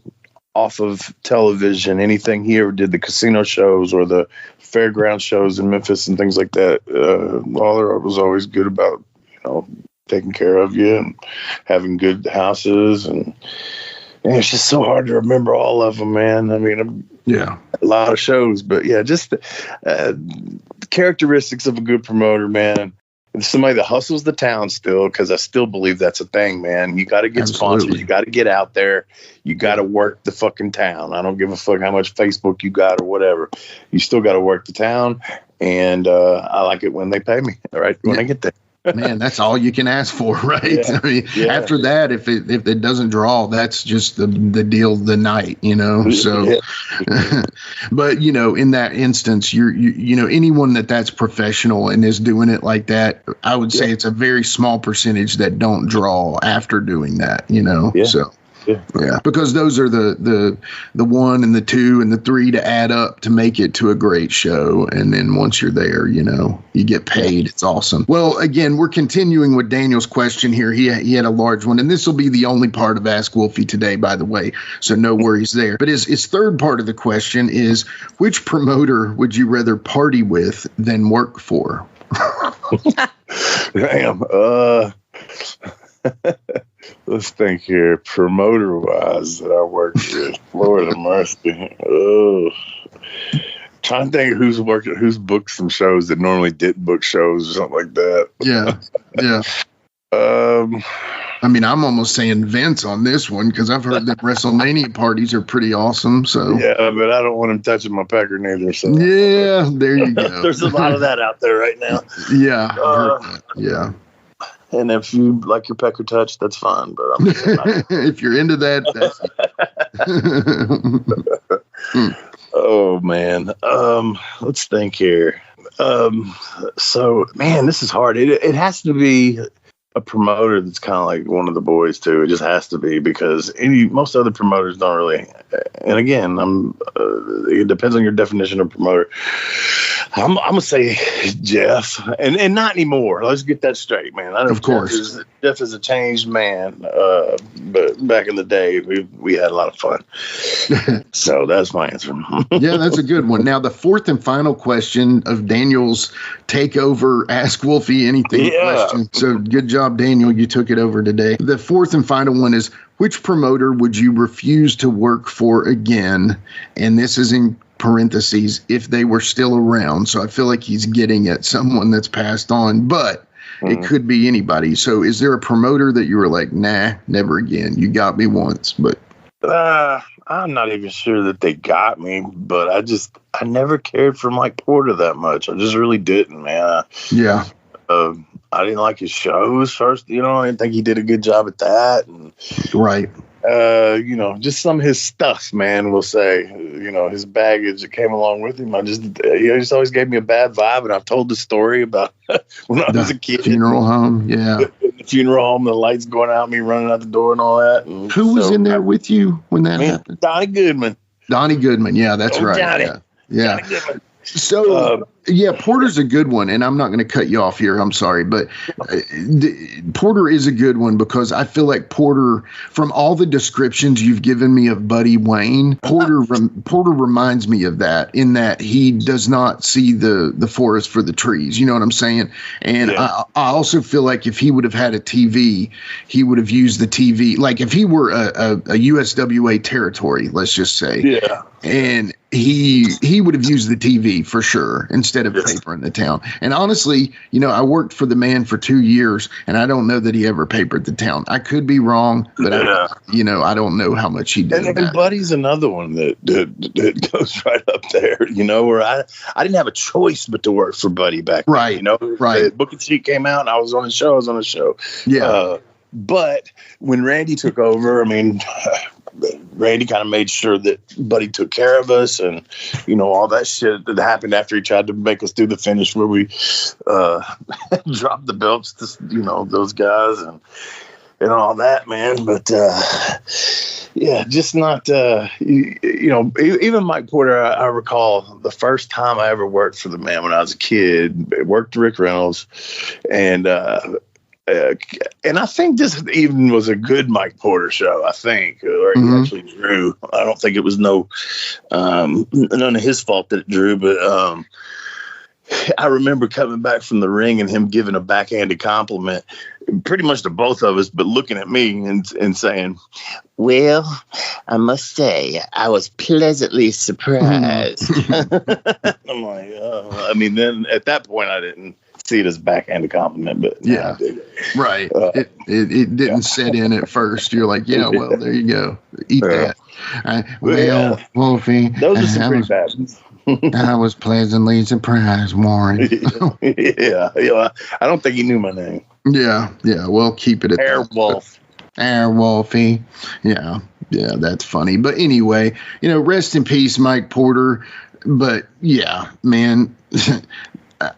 [SPEAKER 7] off of television, anything he ever did, the casino shows or the fairground shows in Memphis and things like that, Lawler was always good about, taking care of you and having good houses. And it's just so hard to remember all of them, man. I mean, a lot of shows, but just the characteristics of a good promoter, man. Somebody that hustles the town still, because I still believe that's a thing, man. You got to get sponsors. You got to get out there. You got to work the fucking town. I don't give a fuck how much Facebook you got or whatever. You still got to work the town, and I like it when they pay me, right, when I get there.
[SPEAKER 4] Man, that's all you can ask for, right? I mean, after that, if it doesn't draw, that's just the deal of the night, So, but in that instance, you're anyone that's professional and is doing it like that, I would say it's a very small percentage that don't draw after doing that, So. Yeah, because those are the 1 and the 2 and the 3 to add up to make it to a great show. And then once you're there, you get paid. It's awesome. Well, again, we're continuing with Daniel's question here. He had a large one, and this will be the only part of Ask Wolfie today, by the way. So no worries there. But his third part of the question is, which promoter would you rather party with than work for?
[SPEAKER 7] Damn. Let's think here. Promoter wise that I work with. Lord have mercy. Oh. Trying to think who's booked some shows that normally didn't book shows or something like that.
[SPEAKER 4] Yeah. I mean, I'm almost saying Vince on this one because I've heard that WrestleMania parties are pretty awesome. So
[SPEAKER 7] yeah, but I don't want him touching my pecker neither. So
[SPEAKER 4] yeah, there you go.
[SPEAKER 7] There's a lot of that out there right now.
[SPEAKER 4] Yeah, I've heard that. Yeah.
[SPEAKER 7] And if you like your pecker touch, that's fine. But
[SPEAKER 4] if you're into that, that's
[SPEAKER 7] oh man. Let's think here. So man, this is hard. It has to be a promoter that's kind of like one of the boys too. It just has to be because most other promoters don't really. And again, it depends on your definition of promoter. I'm gonna say Jeff, and not anymore. Let's get that straight, man. I know
[SPEAKER 4] of course
[SPEAKER 7] Jeff is a changed man, but back in the day, we had a lot of fun. So that's my answer.
[SPEAKER 4] Yeah, that's a good one. Now, the fourth and final question of Daniel's takeover, Ask Wolfie Anything question. So good job, Daniel. You took it over today. The fourth and final one is, which promoter would you refuse to work for again? And this is in parentheses, if they were still around. So I feel like he's getting at someone that's passed on, but it could be anybody. So is there a promoter that you were like, nah, never again? You got me once, but
[SPEAKER 7] I'm not even sure that they got me, but I never cared for Mike Porter that much. I just really didn't, man.
[SPEAKER 4] Yeah.
[SPEAKER 7] I didn't like his shows first. I didn't think he did a good job at that. And,
[SPEAKER 4] right.
[SPEAKER 7] Just some of his stuff, man, we'll say, his baggage that came along with him. He just always gave me a bad vibe. And I've told the story about when I was a kid.
[SPEAKER 4] Funeral home. Yeah.
[SPEAKER 7] The funeral home, the lights going out, me running out the door and all that. And
[SPEAKER 4] who was in there with you when that happened?
[SPEAKER 7] Donnie Goodman.
[SPEAKER 4] Yeah, that's right.
[SPEAKER 7] Johnny.
[SPEAKER 4] Yeah.
[SPEAKER 7] Johnny Goodman.
[SPEAKER 4] So Yeah, Porter's a good one, and I'm not going to cut you off here. I'm sorry, but Porter is a good one because I feel like Porter, from all the descriptions you've given me of Buddy Wayne, Porter reminds me of that in that he does not see the forest for the trees. You know what I'm saying? And I also feel like if he would have had a TV, he would have used the TV. Like if he were a USWA territory, let's just say, and he would have used the TV for sure instead of paper in the town. And honestly, you know, I worked for the man for 2 years, and I don't know that he ever papered the town. I could be wrong, but I don't know how much he did.
[SPEAKER 7] And Buddy's another one that goes right up there, you know, where I didn't have a choice but to work for Buddy back then, you know. The booking sheet came out, and I was on the show. Yeah. But when Randy took over, I mean, Randy kind of made sure that Buddy took care of us, and you know all that shit that happened after he tried to make us do the finish where we dropped the belts to, you know, those guys and all that, man. But just not you know, even Mike Porter. I recall the first time I ever worked for the man when I was a kid. I worked Rick Reynolds, and I think this even was a good Mike Porter show, I think, or he actually drew. I don't think it was none of his fault that it drew, but I remember coming back from the ring and him giving a backhanded compliment pretty much to both of us, but looking at me and saying, "Well, I must say, I was pleasantly surprised." I'm like, I mean, then at that point, I didn't see it as backhanded compliment, but
[SPEAKER 4] I did. Right. It didn't set in at first. You're like, well, there you go. Eat that. Wolfie.
[SPEAKER 7] Those are some pretty bad ones.
[SPEAKER 4] I was pleasantly surprised, Warren.
[SPEAKER 7] I don't think he knew my name.
[SPEAKER 4] Yeah. Well, keep it at
[SPEAKER 7] Airwolf.
[SPEAKER 4] Airwolfie. Yeah, that's funny. But anyway, you know, rest in peace, Mike Porter. But yeah, man,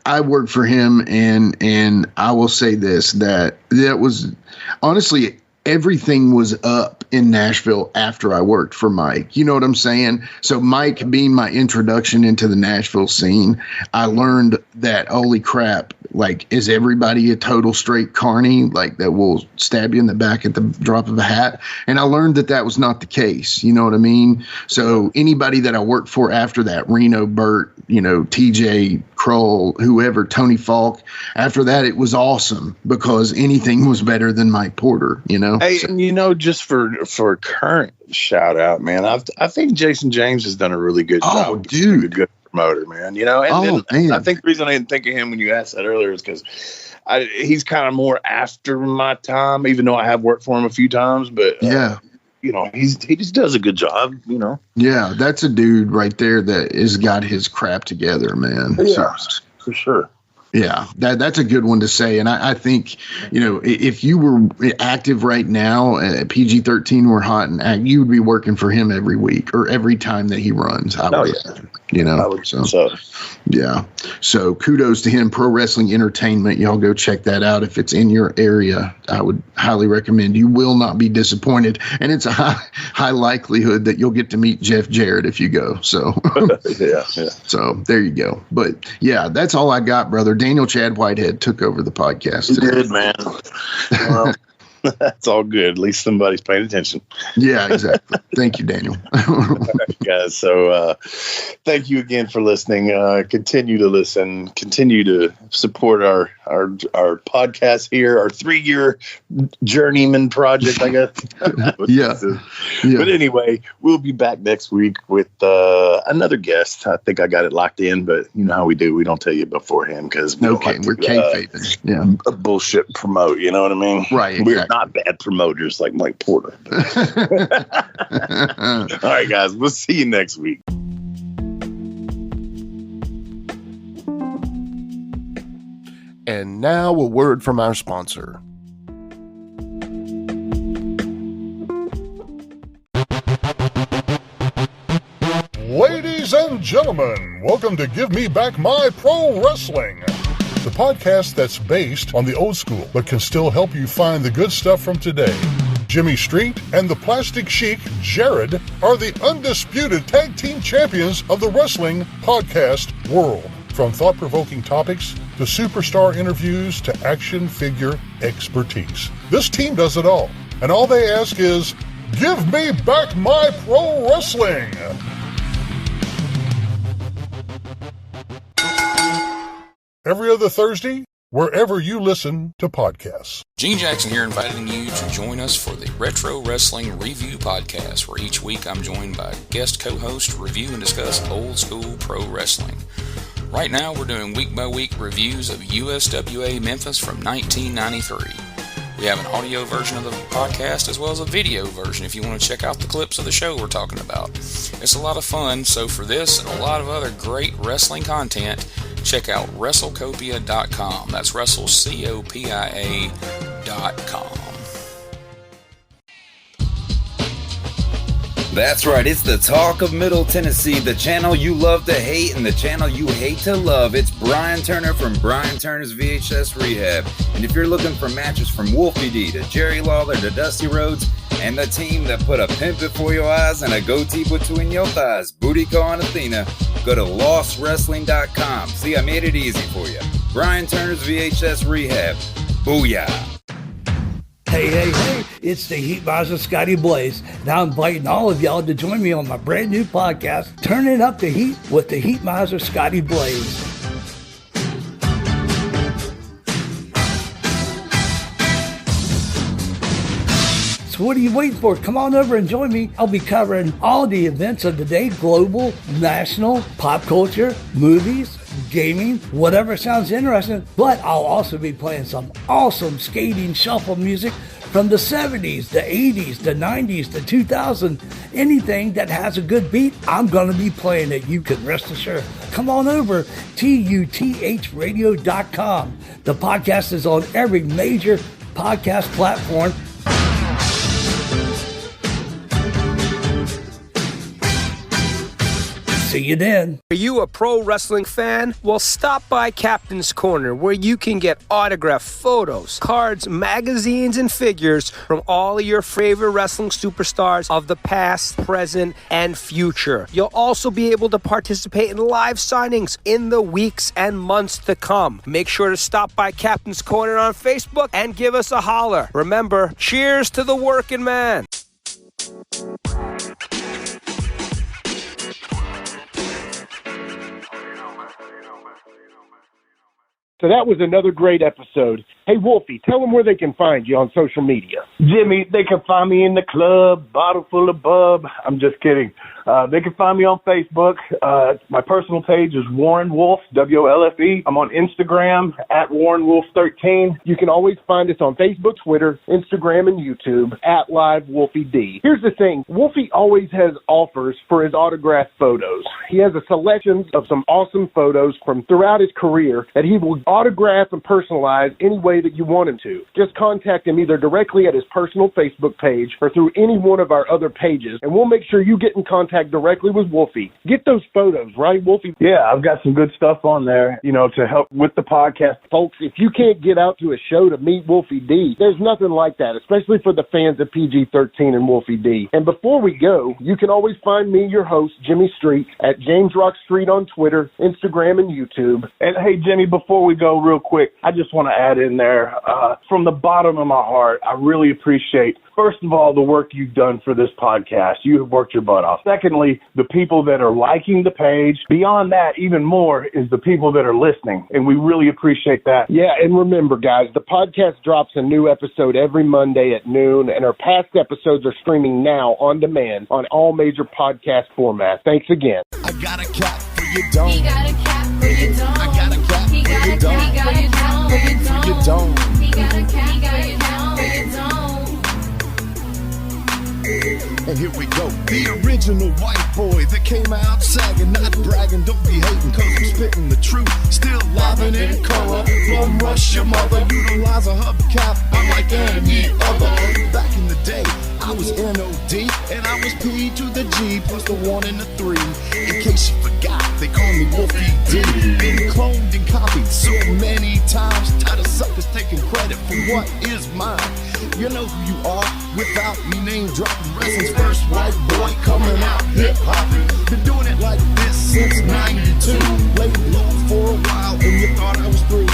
[SPEAKER 4] I worked for him, and I will say this, that was honestly, everything was up in Nashville after I worked for Mike. You know what I'm saying? So Mike being my introduction into the Nashville scene, I learned that, holy crap, like, is everybody a total straight carny, like that will stab you in the back at the drop of a hat? And I learned that was not the case. You know what I mean? So anybody that I worked for after that, Reno, Burt, you know, TJ, Kroll, whoever, Tony Falk, after that, it was awesome because anything was better than Mike Porter, you know?
[SPEAKER 7] Hey, and you know, just for current shout out, man, I think Jason James has done a really good job.
[SPEAKER 4] Oh, dude.
[SPEAKER 7] A good promoter, man, you know? And then I think the reason I didn't think of him when you asked that earlier is because he's kind of more after my time, even though I have worked for him a few times, but you know, he just does a good job, you know?
[SPEAKER 4] Yeah, that's a dude right there that has got his crap together, man.
[SPEAKER 7] Yeah, for sure.
[SPEAKER 4] Yeah, that's a good one to say. And I think, you know, if you were active right now, PG-13 were hot and you would be working for him every week or every time that he runs. You know, so yeah. So kudos to him. Pro Wrestling Entertainment. Y'all go check that out if it's in your area. I would highly recommend. You will not be disappointed, and it's a high likelihood that you'll get to meet Jeff Jarrett if you go. So
[SPEAKER 7] yeah.
[SPEAKER 4] So there you go. But yeah, that's all I got, brother. Daniel Chad Whitehead took over the podcast today.
[SPEAKER 7] Good, man. Well, that's all good. At least somebody's paying attention.
[SPEAKER 4] Yeah, exactly. Thank you, Daniel.
[SPEAKER 7] All right, guys. So thank you again for listening. Continue to listen. Continue to support our podcast here, our 3-year journeyman project, I guess.
[SPEAKER 4] Yeah.
[SPEAKER 7] But anyway, we'll be back next week with another guest. I think I got it locked in, but you know how we do. We don't tell you beforehand because
[SPEAKER 4] we're kayfabing. Yeah.
[SPEAKER 7] A bullshit promote. You know what I mean?
[SPEAKER 4] Right. Exactly.
[SPEAKER 7] We're not bad promoters like Mike Porter. All right, guys. We'll see you next week.
[SPEAKER 2] And now a word from our sponsor.
[SPEAKER 8] Ladies and gentlemen, welcome to Give Me Back My Pro Wrestling, the podcast that's based on the old school but can still help you find the good stuff from today. Jimmy Street and the Plastic Chic, Jared, are the undisputed tag team champions of the wrestling podcast world. From thought-provoking topics to superstar interviews to action figure expertise. This team does it all. And all they ask is, give me back my pro wrestling! Every other Thursday, wherever you listen to podcasts.
[SPEAKER 9] Gene Jackson here, inviting you to join us for the Retro Wrestling Review Podcast, where each week I'm joined by guest co-host to review and discuss old school pro wrestling. Right now we're doing week-by-week reviews of USWA Memphis from 1993. We have an audio version of the podcast as well as a video version if you want to check out the clips of the show we're talking about. It's a lot of fun, so for this and a lot of other great wrestling content, check out WrestleCopia.com. That's WrestleCopia.com.
[SPEAKER 10] That's right, it's the talk of Middle Tennessee, the channel you love to hate and the channel you hate to love. It's Brian Turner from Brian Turner's VHS Rehab. And if you're looking for matches from Wolfie D to Jerry Lawler to Dusty Rhodes and the team that put a pimp before your eyes and a goatee between your thighs, Booty Call and Athena, go to LostWrestling.com. See, I made it easy for you. Brian Turner's VHS Rehab. Booyah.
[SPEAKER 11] Hey, it's the Heat Miser Scotty Blaze, and I'm inviting all of y'all to join me on my brand new podcast, Turning Up the Heat with the Heat Miser Scotty Blaze. So what are you waiting for? Come on over and join me. I'll be covering all the events of the day, global, national, pop culture, movies, gaming, whatever sounds interesting, but I'll also be playing some awesome skating shuffle music from the 70s, the 80s, the 90s, the 2000s. Anything that has a good beat, I'm going to be playing it. You can rest assured. Come on over, TUTHradio.com. The podcast is on every major podcast platform. See you then.
[SPEAKER 12] Are you a pro wrestling fan? Well, stop by Captain's Corner, where you can get autographed photos, cards, magazines, and figures from all of your favorite wrestling superstars of the past, present, and future. You'll also be able to participate in live signings in the weeks and months to come. Make sure to stop by Captain's Corner on Facebook and give us a holler. Remember, cheers to the working man.
[SPEAKER 13] So that was another great episode. Hey, Wolfie, tell them where they can find you on social media.
[SPEAKER 1] Jimmy, they can find me in the club, bottle full of bub. I'm just kidding. They can find me on Facebook. My personal page is Warren Wolf, WOLFE. I'm on Instagram at Warren Wolf 13.
[SPEAKER 13] You can always find us on Facebook, Twitter, Instagram, and YouTube at Live Wolfie D. Here's the thing. Wolfie always has offers for his autographed photos. He has a selection of some awesome photos from throughout his career that he will autograph and personalize any way that you want him to. Just contact him either directly at his personal Facebook page or through any one of our other pages, and we'll make sure you get in contact directly with Wolfie. Get those photos, right, Wolfie?
[SPEAKER 1] Yeah, I've got some good stuff on there, to help with the podcast.
[SPEAKER 13] Folks, if you can't get out to a show to meet Wolfie D, there's nothing like that, especially for the fans of PG-13 and Wolfie D. And before we go, you can always find me, your host, Jimmy Street, at James Rock Street on Twitter, Instagram, and YouTube.
[SPEAKER 1] And hey, Jimmy, before we go real quick, I just want to add in there, from the bottom of my heart, I really appreciate, first of all, the work you've done for this podcast. You have worked your butt off. Secondly, the people that are liking the page. Beyond that, even more, is the people that are listening, and we really appreciate that.
[SPEAKER 13] Yeah, and remember, guys, the podcast drops a new episode every Monday at noon, and our past episodes are streaming now on demand on all major podcast formats. Thanks again.
[SPEAKER 14] I got a cap for your dome.
[SPEAKER 15] He got a cap for your dome.
[SPEAKER 14] I got a cap for your dome.
[SPEAKER 15] He got a cap for your dome.
[SPEAKER 14] He got a cap
[SPEAKER 15] for your dome.
[SPEAKER 14] And here we go. The original white boy that came out sagging, not bragging, don't be hating, cause I'm spitting the truth. Still live and in color. Bum rush your mother, utilize a hubcap. I'm like any other. Back in the day, I was NOD, and I was P to the G, plus the 1 and the 3. In case you forgot, they call me Wolfie D. Been cloned and copied so many times, tired of suckers taking credit for what is mine. You know who you are without me name dropping. Wrestling's first white boy coming out hip hopping. Been doing it like this since 92. Laid low for a while and you thought I was through.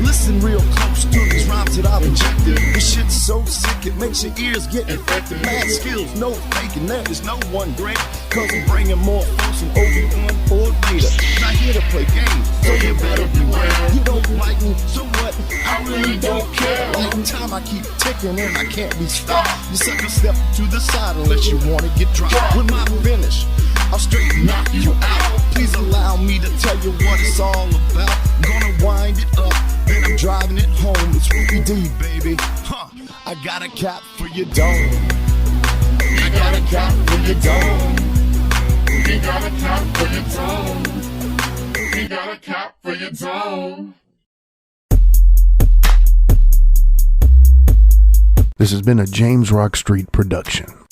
[SPEAKER 14] Listen real close to these rhymes that I've injected. This shit's so sick it makes your ears get infected. Mad skills, no faking, there is no one great. Cause I'm bringing more folks than Obi-Wan or Vader. Not here to play games, so you better beware. You don't like me, so what? I really don't care. Like time I keep ticking and I can't be stopped. You sucker step to the side unless you wanna get dropped. With my finish, I'll straight knock you out. Please allow me to tell you what it's all about. I'm gonna wind it up, then I'm driving it home. It's Wolfie D, baby. Huh, I got a cap for your dome. I got a cap for your dome. We got a cap for your dome. We got a cap for your dome.
[SPEAKER 2] This has been a James Rock Street production.